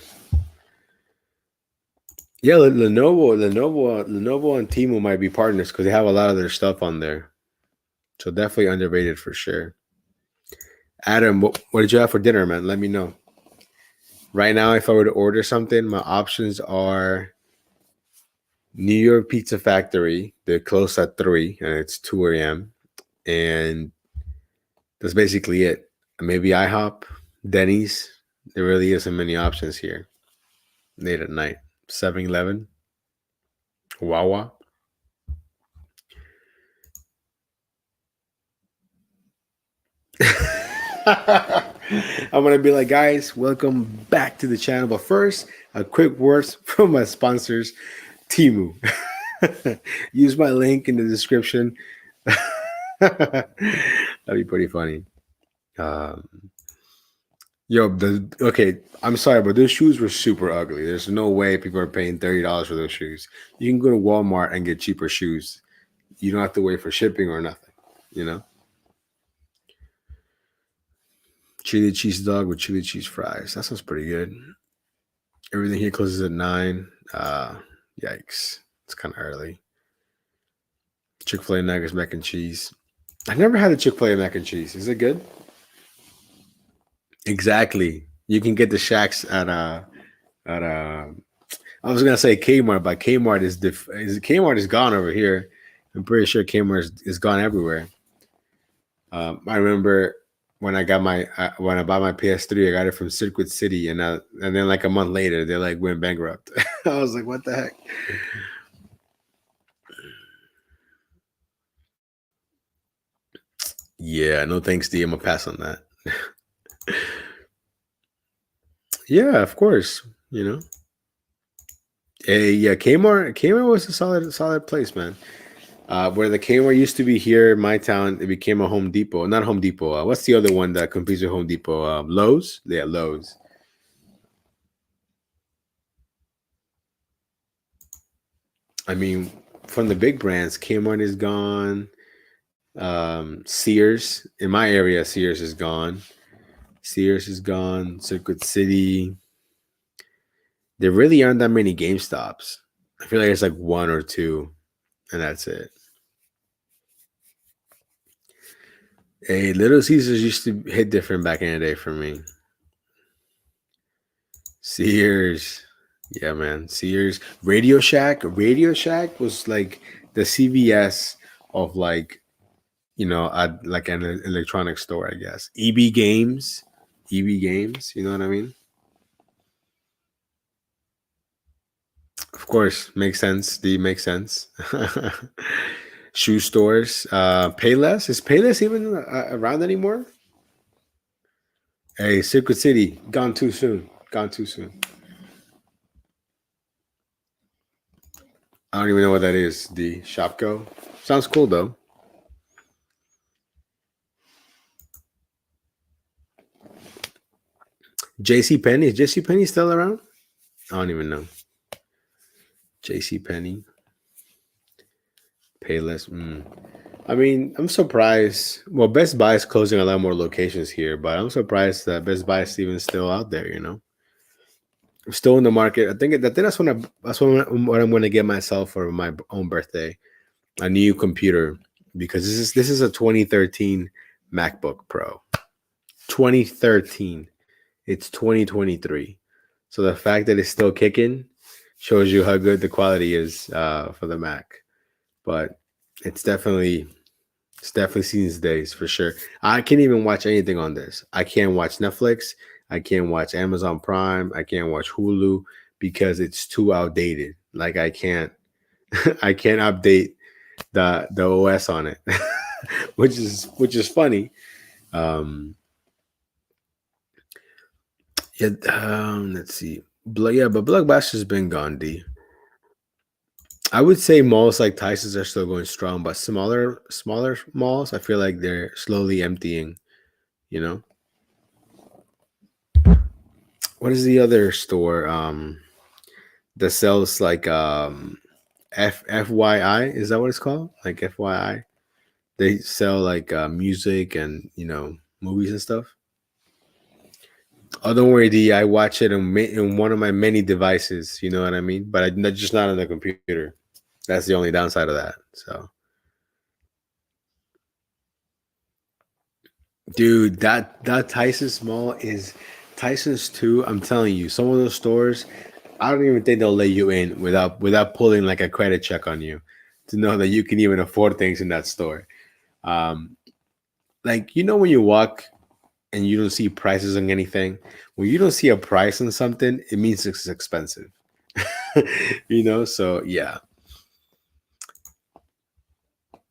Yeah, Lenovo, and Temu might be partners because they have a lot of their stuff on there. So definitely underrated for sure. Adam, what did you have for dinner, man? Let me know. Right now, if I were to order something, my options are New York Pizza Factory. They're closed at 3 and it's 2 a.m. And that's basically it. Maybe IHOP, Denny's. There really isn't many options here late at night. 7-Eleven, Wawa. I'm gonna be like, guys, welcome back to the channel. But first, a quick word from my sponsors, Temu. Use my link in the description. That'd be pretty funny. Um, okay, I'm sorry, but those shoes were super ugly. There's no way people are paying $30 for those shoes. You can go to Walmart and get cheaper shoes. You don't have to wait for shipping or nothing. You know, chili cheese dog with chili cheese fries. That sounds pretty good. Everything here closes at 9. Yikes, it's kind of early. Chick-fil-A nuggets, mac and cheese. I've never had a Chick-fil-A mac and cheese. Is it good? Exactly. You can get the shacks at I was gonna say Kmart, but Kmart is gone over here. I'm pretty sure Kmart is gone everywhere. I remember when I bought my PS3, I got it from Circuit City, and then like a month later, they like went bankrupt. I was like, what the heck? Yeah, no thanks, D. I'm gonna pass on that. Yeah, of course. You know. Hey, yeah, Kmart was a solid place, man. Where the Kmart used to be here in my town, it became a Home Depot. Not Home Depot. What's the other one that competes with Home Depot? Lowe's. Yeah, Lowe's. I mean, from the big brands, Kmart is gone. Sears in my area, Sears is gone. Sears is gone. Circuit City. There really aren't that many GameStops. I feel like it's like one or two, and that's it. Hey, Little Caesars used to hit different back in the day for me. Sears. Yeah, man. Sears. Radio Shack. Radio Shack was like the CVS of like, like an electronic store, I guess. EB Games. EB Games. You know what I mean? Of course. Makes sense. D makes sense. Shoe stores. Payless. Is Payless even around anymore? Hey, Circuit City. Gone too soon. Gone too soon. I don't even know what that is. The Shopko. Sounds cool though. JC Penney. Is JC Penney still around? I don't even know. JC Penney. Payless. I mean, I'm surprised. Well, Best Buy is closing a lot more locations here, but I'm surprised that Best Buy is even still out there. I'm still in the market. I think what I'm going to get myself for my own birthday, a new computer, because this is a 2013 MacBook Pro. 2013. It's 2023. So the fact that it's still kicking shows you how good the quality is for the Mac. But it's definitely seen its days for sure. I can't even watch anything on this. I can't watch Netflix. I can't watch Amazon Prime. I can't watch Hulu because it's too outdated. Like I can't I can't update the OS on it, which is funny. Um, yeah, let's see. But Blockbuster's been gone, D. I would say malls like Tyson's are still going strong, but smaller malls, I feel like they're slowly emptying, you know. What is the other store that sells like FYI, is that what it's called? Like FYI, they sell like music and movies and stuff. Oh, don't worry, D. I watch it in one of my many devices. You know what I mean? But just not on the computer. That's the only downside of that. So, dude, that Tyson's Mall is Tyson's too. I'm telling you, some of those stores, I don't even think they'll let you in without pulling like a credit check on you to know that you can even afford things in that store. Um, like when you walk and you don't see prices on anything, when you don't see a price on something, it means it's expensive. So yeah.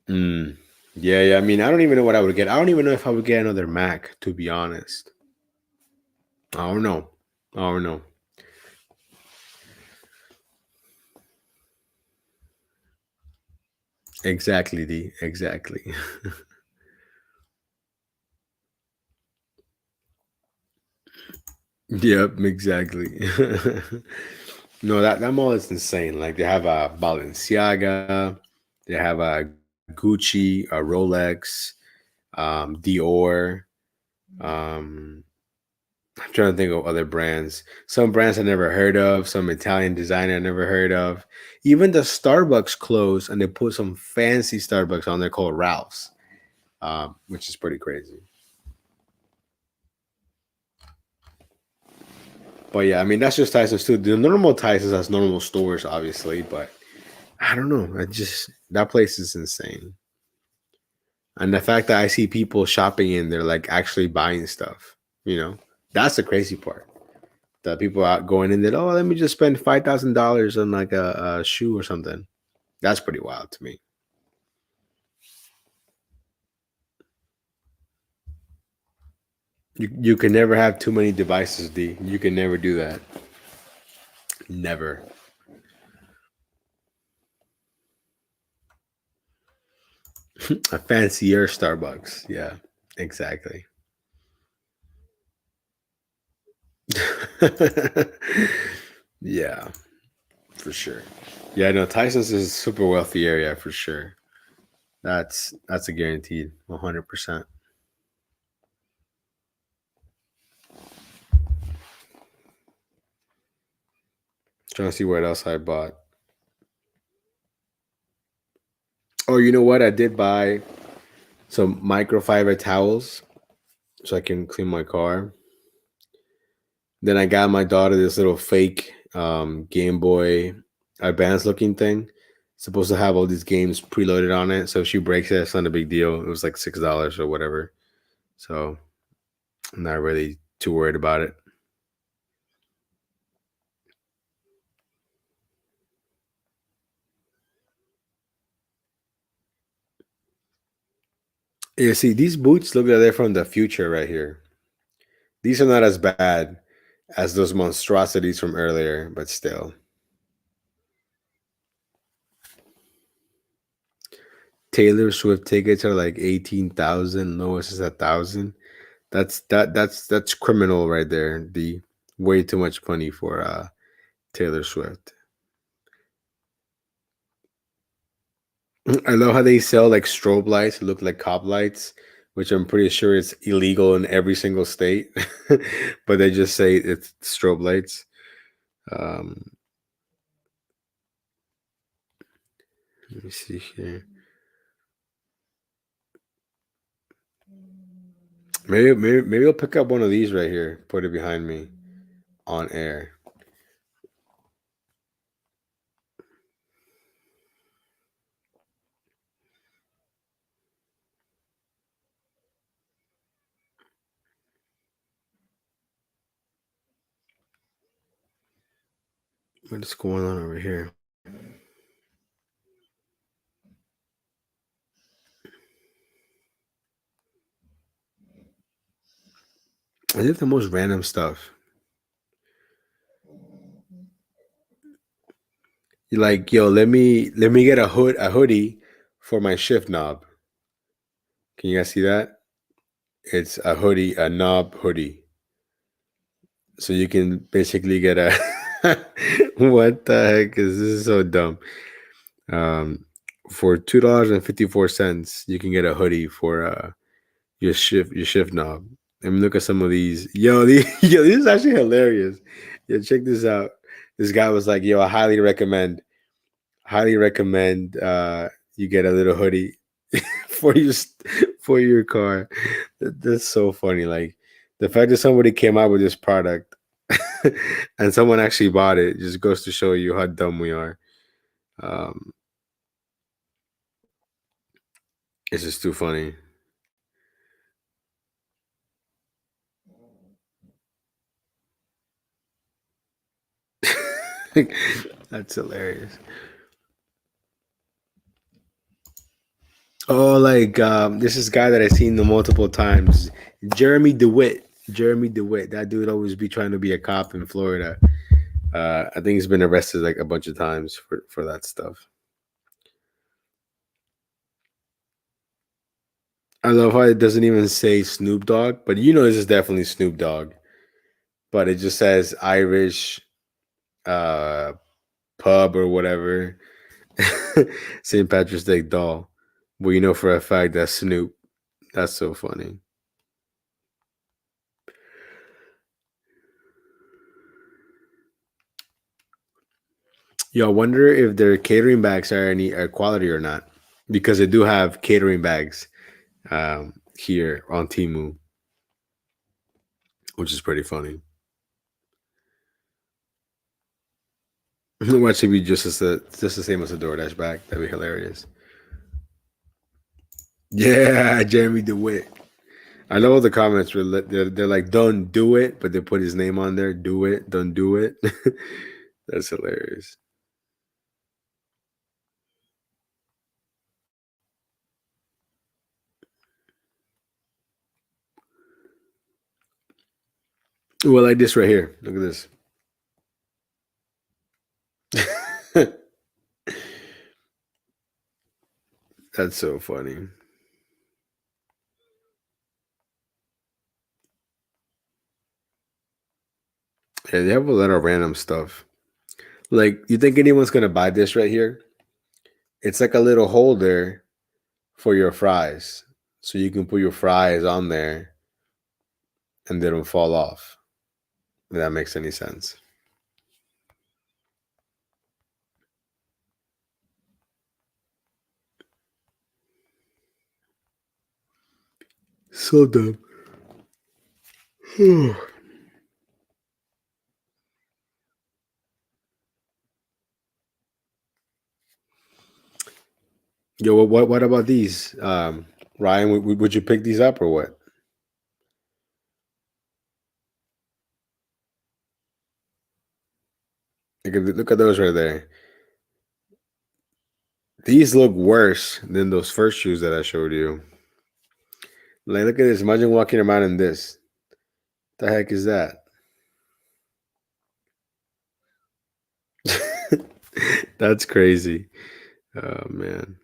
Mm. Yeah, yeah. I mean, I don't even know what I would get. I don't even know if I would get another Mac, to be honest. I don't know. I don't know. Exactly, D. Exactly. Yep, exactly. No, that mall is insane. Like they have a Balenciaga, they have a Gucci, a Rolex, Dior. Um, I'm trying to think of other brands. Some brands I never heard of, some Italian designer I never heard of. Even the Starbucks closed and they put some fancy Starbucks on there called Ralph's, which is pretty crazy. But yeah, I mean that's just Tyson's too. The normal Tyson's has normal stores, obviously, but I don't know. I just that place is insane. And the fact that I see people shopping in there like actually buying stuff, that's the crazy part. That people are going in there, oh, let me just spend $5,000 on like a shoe or something. That's pretty wild to me. You can never have too many devices, D. You can never do that. Never. A fancier Starbucks. Yeah, exactly. Yeah, for sure. Yeah, no, Tyson's is a super wealthy area for sure. That's a guaranteed 100%. Trying to see what else I bought. Oh, you know what? I did buy some microfiber towels so I can clean my car. Then I got my daughter this little fake Game Boy Advance looking thing. Supposed to have all these games preloaded on it. So if she breaks it, it's not a big deal. It was like $6 or whatever. So I'm not really too worried about it. Yeah, see, these boots look like they're from the future right here. These are not as bad as those monstrosities from earlier, but still. Taylor Swift tickets are like 18,000. Lowest is 1,000. That's criminal right there. The way too much money for Taylor Swift. I love how they sell like strobe lights, look like cop lights, which I'm pretty sure it's illegal in every single state, but they just say it's strobe lights. Um, Let me see here. Maybe I'll pick up one of these right here, put it behind me on air. What is going on over here? I did the most random stuff. You're like, yo, let me get a hoodie for my shift knob. Can you guys see that? It's a hoodie, a knob hoodie. So you can basically get a what the heck is this is so dumb. Um, for $2.54, you can get a hoodie for your shift knob. Let me look at some of these. Yo, yo, this is actually hilarious. Yo, check this out. This guy was like, "Yo, I highly recommend you get a little hoodie for your car." That's so funny. Like the fact that somebody came out with this product and someone actually bought it just goes to show you how dumb we are. Um, it's just too funny. That's hilarious. Oh, like this is guy that I've seen multiple times. Jeremy DeWitt. Jeremy DeWitt. That dude always be trying to be a cop in Florida. I think he's been arrested like a bunch of times for that stuff. I love how it doesn't even say Snoop Dogg, but you know this is definitely Snoop Dogg. But it just says Irish uh pub or whatever. St. Patrick's Day doll. Well, you know for a fact that's Snoop. That's so funny. Yo, I wonder if their catering bags are any quality or not, because they do have catering bags here on Timu, which is pretty funny. Watch it be just the same as the DoorDash bag. That'd be hilarious. Yeah, Jeremy DeWitt. I love all the comments where they're like, "Don't do it," but they put his name on there. Do it, don't do it. That's hilarious. Well, like this right here. Look at this. That's so funny. Yeah, they have a lot of random stuff. Like, you think anyone's gonna buy this right here? It's like a little holder for your fries, so you can put your fries on there and they don't fall off. If that makes any sense. So dumb. Yo, what about these? Ryan, would you pick these up or what? Look at those right there. These look worse than those first shoes that I showed you. Like, look at this. Imagine walking around in this. The heck is that? That's crazy. Oh man.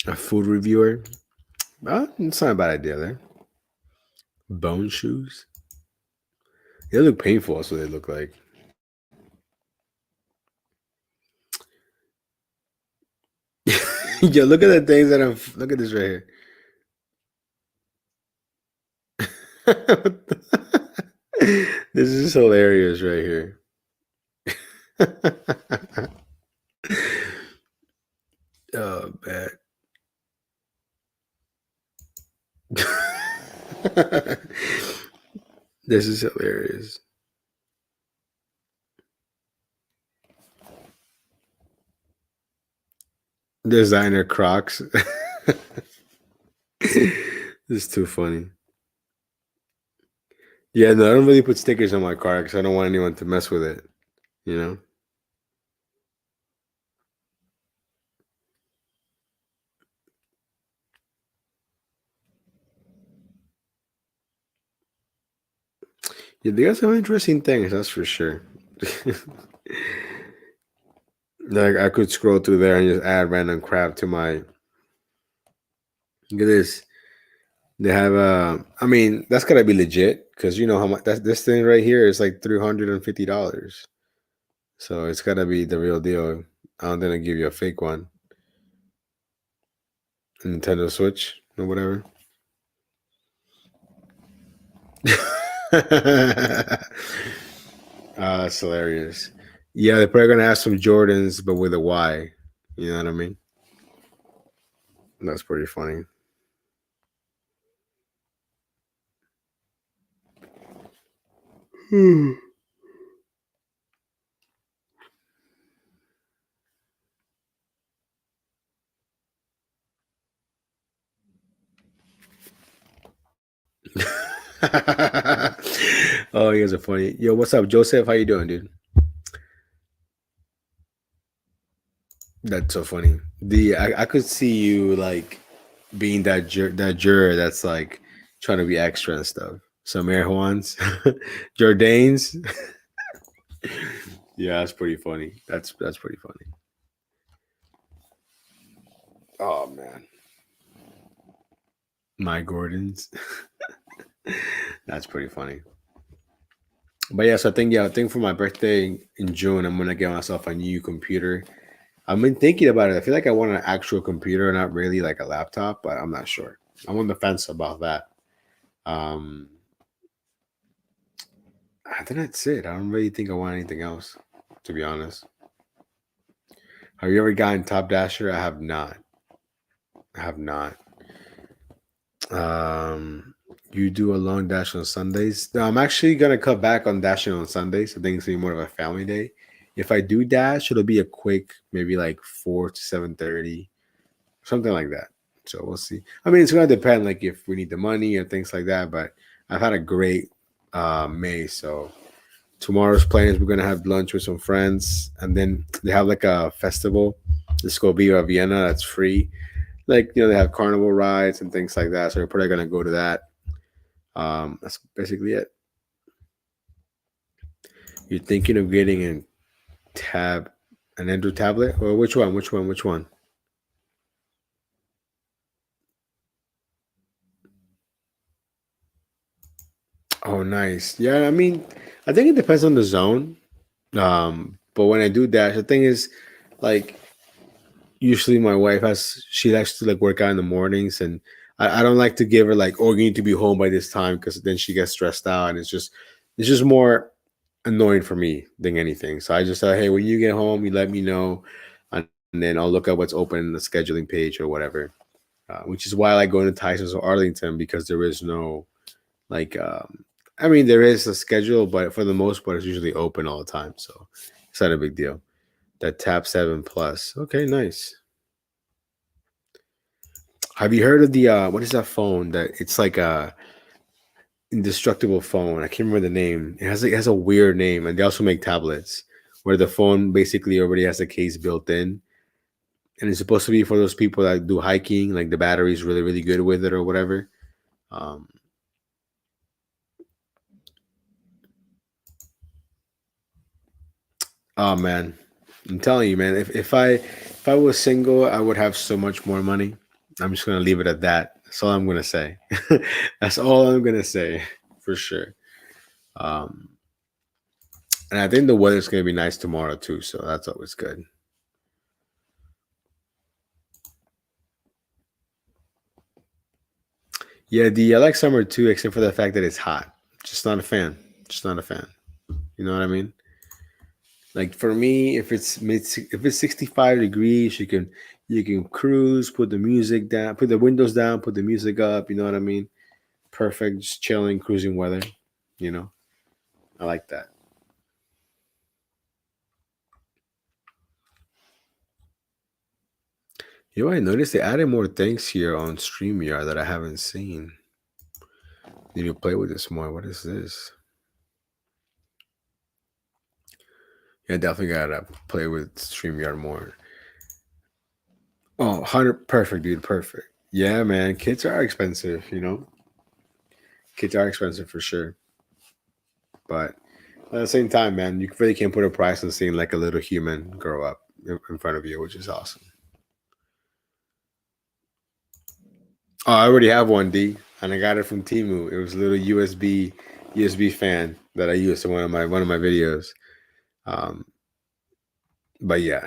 A food reviewer. It's not a bad idea there. Bone shoes. They look painful. That's what they look like. Yo, look at the things that I'm. Look at this right here. This is hilarious right here. Oh man. This is hilarious. Designer Crocs. This is too funny. Yeah, no, I don't really put stickers on my car because I don't want anyone to mess with it. You know. Yeah, they got some interesting things. That's for sure. Like I could scroll through there and just add random crap to my. Look at this. They have I mean, that's gotta be legit because you know how much that this thing right here is like $350. So it's gotta be the real deal. I'm gonna give you a fake one. Nintendo Switch or whatever. That's hilarious. Yeah, they're probably gonna have some Jordans, but with a Y. You know what I mean? That's pretty funny. Oh, you guys are funny. Yo, what's up, Joseph? How you doing, dude? That's so funny. I could see you like being that juror that's like trying to be extra and stuff. Some Air Juans, Jordanes. Yeah, that's pretty funny. That's pretty funny. Oh man, my Gordons. That's pretty funny. But yeah, so I think for my birthday in June, I'm gonna get myself a new computer. I've been thinking about it. I feel like I want an actual computer, not really like a laptop, but I'm not sure. I'm on the fence about that. Um, I think that's it. I don't really think I want anything else, to be honest. Have you ever gotten Top Dasher? I have not. I have not. Um, you do a long dash on Sundays. No, I'm actually gonna cut back on dashing on Sundays. I think it's gonna be more of a family day. If I do dash, it'll be a quick, maybe like 4 to 7:30, something like that. So we'll see. I mean, it's gonna depend, like if we need the money and things like that. But I've had a great May. So tomorrow's plans, we're gonna have lunch with some friends, and then they have like a festival. This go be Vienna. That's free. Like they have carnival rides and things like that. So we're probably gonna go to that. That's basically it. You're thinking of getting an Android tablet, or which one? Which one? Which one? Oh, nice. Yeah, I mean, I think it depends on the zone. But when I do dash, the thing is, like, usually my wife she likes to like work out in the mornings, and I don't like to give her like, oh, you need to be home by this time because then she gets stressed out, and it's just more annoying for me than anything. So I just say, hey, when you get home, you let me know, and then I'll look at what's open in the scheduling page or whatever. Which is why I like going to Tyson's or Arlington because there is no like I mean there is a schedule, but for the most part it's usually open all the time. So it's not a big deal. That Tab 7 Plus. Okay, nice. Have you heard of the what is that phone that it's like a indestructible phone? I can't remember the name. It has a weird name, and they also make tablets where the phone basically already has a case built in, and it's supposed to be for those people that do hiking, like the battery's really good with it or whatever. Um, oh man, I'm telling you, man. If I was single, I would have so much more money. I'm just gonna leave it at that. That's all I'm gonna say. That's all I'm gonna say for sure. Um, and I think the weather's gonna be nice tomorrow too, so that's always good. Yeah, the I like summer too, except for the fact that it's hot. Just not a fan. Just not a fan. You know what I mean? Like for me, if it's 65 degrees, you can cruise, put the music down, put the windows down, put the music up. You know what I mean? Perfect, just chilling, cruising weather. You know, I like that. You know, I noticed they added more things here on StreamYard that I haven't seen. Need to play with this more. What is this? Yeah, definitely gotta play with StreamYard more. Oh, 100 perfect, dude. Perfect. Yeah, man. Kids are expensive, you know? Kids are expensive for sure. But at the same time, man, you really can't put a price on seeing like a little human grow up. in front of you, which is awesome. Oh, I already have one, D, and I got it from Timu. It was a little USB fan that I used in one of my videos. Um, but yeah,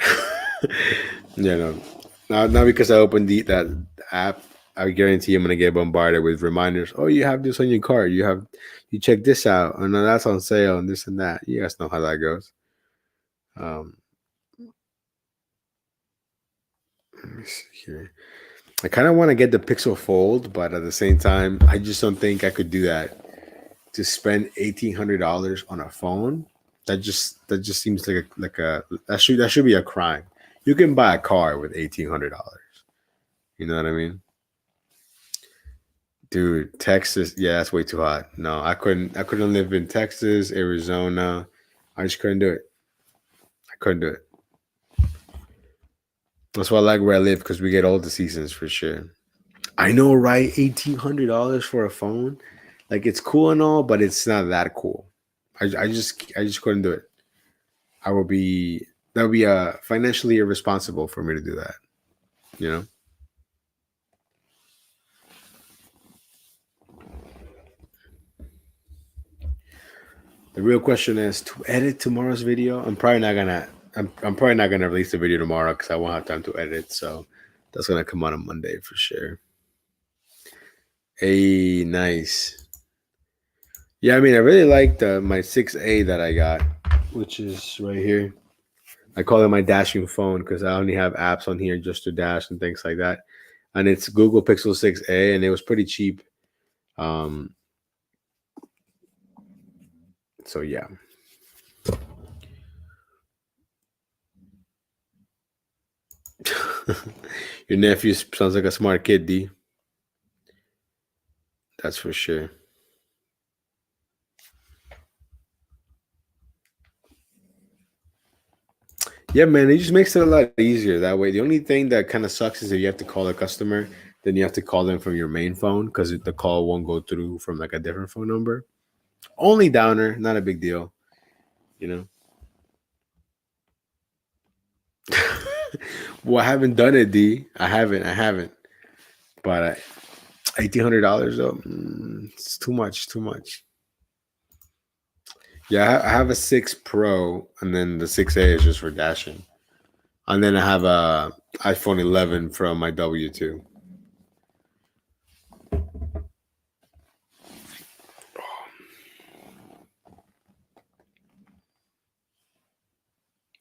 yeah, no, not because I opened that app. I guarantee I'm gonna get bombarded with reminders. Oh, you have this on your card. You check this out. Oh no, that's on sale and this and that. You guys know how that goes. Um, let me see here. I kind of want to get the Pixel Fold, but at the same time, I just don't think I could do that. To spend $1,800 on a phone, that just seems like a that should be a crime. You can buy a car with $1,800. You know what I mean? Dude, Texas, yeah, that's way too hot. No, I couldn't live in Texas, Arizona. I just couldn't do it. I couldn't do it. That's why I like where I live because we get all the seasons for sure. I know, right? $1,800 for a phone. Like it's cool and all, but it's not that cool. I just couldn't do it. I would be that would be financially irresponsible for me to do that. You know. The real question is to edit tomorrow's video. I'm probably not gonna release the video tomorrow because I won't have time to edit. So that's gonna come out on Monday for sure. Hey, nice. Yeah, I mean, I really like my 6A that I got, which is right here. I call it my dashing phone because I only have apps on here just to dash and things like that. And it's Google Pixel 6A, and it was pretty cheap. Um, so yeah. Your nephew sounds like a smart kid, D. That's for sure. Yeah, man, it just makes it a lot easier that way. The only thing that kind of sucks is if you have to call a customer, then you have to call them from your main phone because the call won't go through from like a different phone number. Only downer, not a big deal, you know. Well, I haven't done it, D. I haven't. But $1,800 though, it's too much. Too much. Yeah, I have a 6 Pro, and then the 6A is just for dashing, and then I have a iPhone 11 from my W2.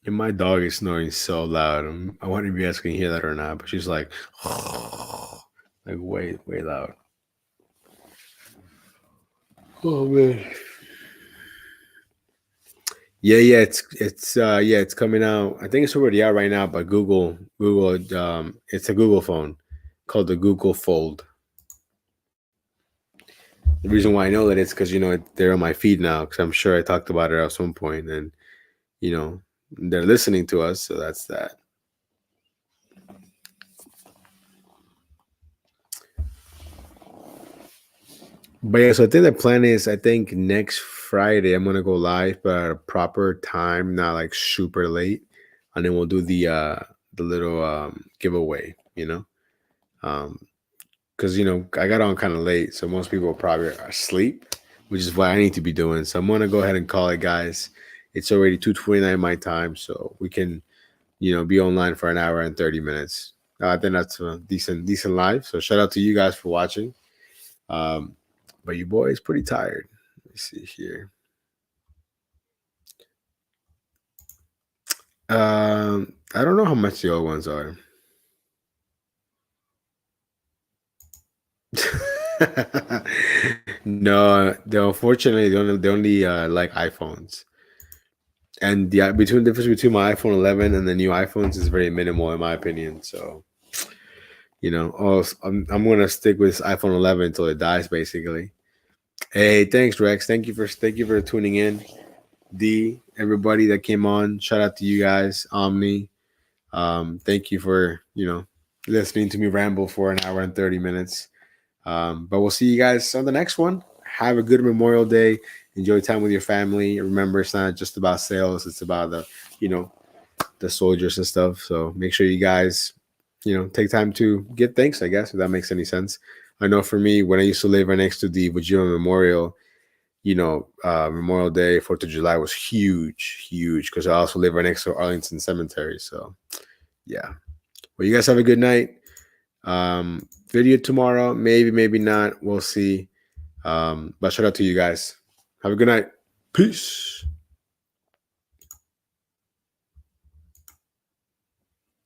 And my dog is snoring so loud. I wonder if you guys can hear that or not, but she's like, like way, way loud. Oh man. Yeah, it's coming out. I think it's already out right now, but Google, it's a Google phone called the Google Fold. The reason why I know that it's because they're on my feed now because I'm sure I talked about it at some point, and you know they're listening to us, so that's that. But yeah, so I think the plan is I think next Friday I'm gonna go live, but at a proper time, not like super late, and then we'll do the little giveaway, um, because I got on kind of late, so most people probably are asleep, which is what I need to be doing. So I'm gonna go ahead and call it, guys. It's already 2:29 my time, so we can be online for an hour and 30 minutes. I think that's a decent live. So shout out to you guys for watching. Um, but your boy is pretty tired. Let me see here. I don't know how much the old ones are. No, unfortunately they only like iPhones, and the between difference between my iPhone 11 and the new iPhones is very minimal in my opinion. So I'm gonna stick with iPhone 11 until it dies, basically. Hey, thanks, Rex. Thank you for tuning in. D, everybody that came on, shout out to you guys. Omni, thank you for listening to me ramble for an hour and 30 minutes. But we'll see you guys on the next one. Have a good Memorial Day. Enjoy time with your family. Remember, it's not just about sales; it's about the the soldiers and stuff. So make sure you guys, take time to give thanks, I guess, if that makes any sense. I know for me, when I used to live right next to the Iwo Jima Memorial, Memorial Day, 4th of July was huge, huge, because I also live right next to Arlington Cemetery. So, yeah. Well, you guys have a good night. Video tomorrow, maybe not. We'll see. But shout out to you guys. Have a good night. Peace.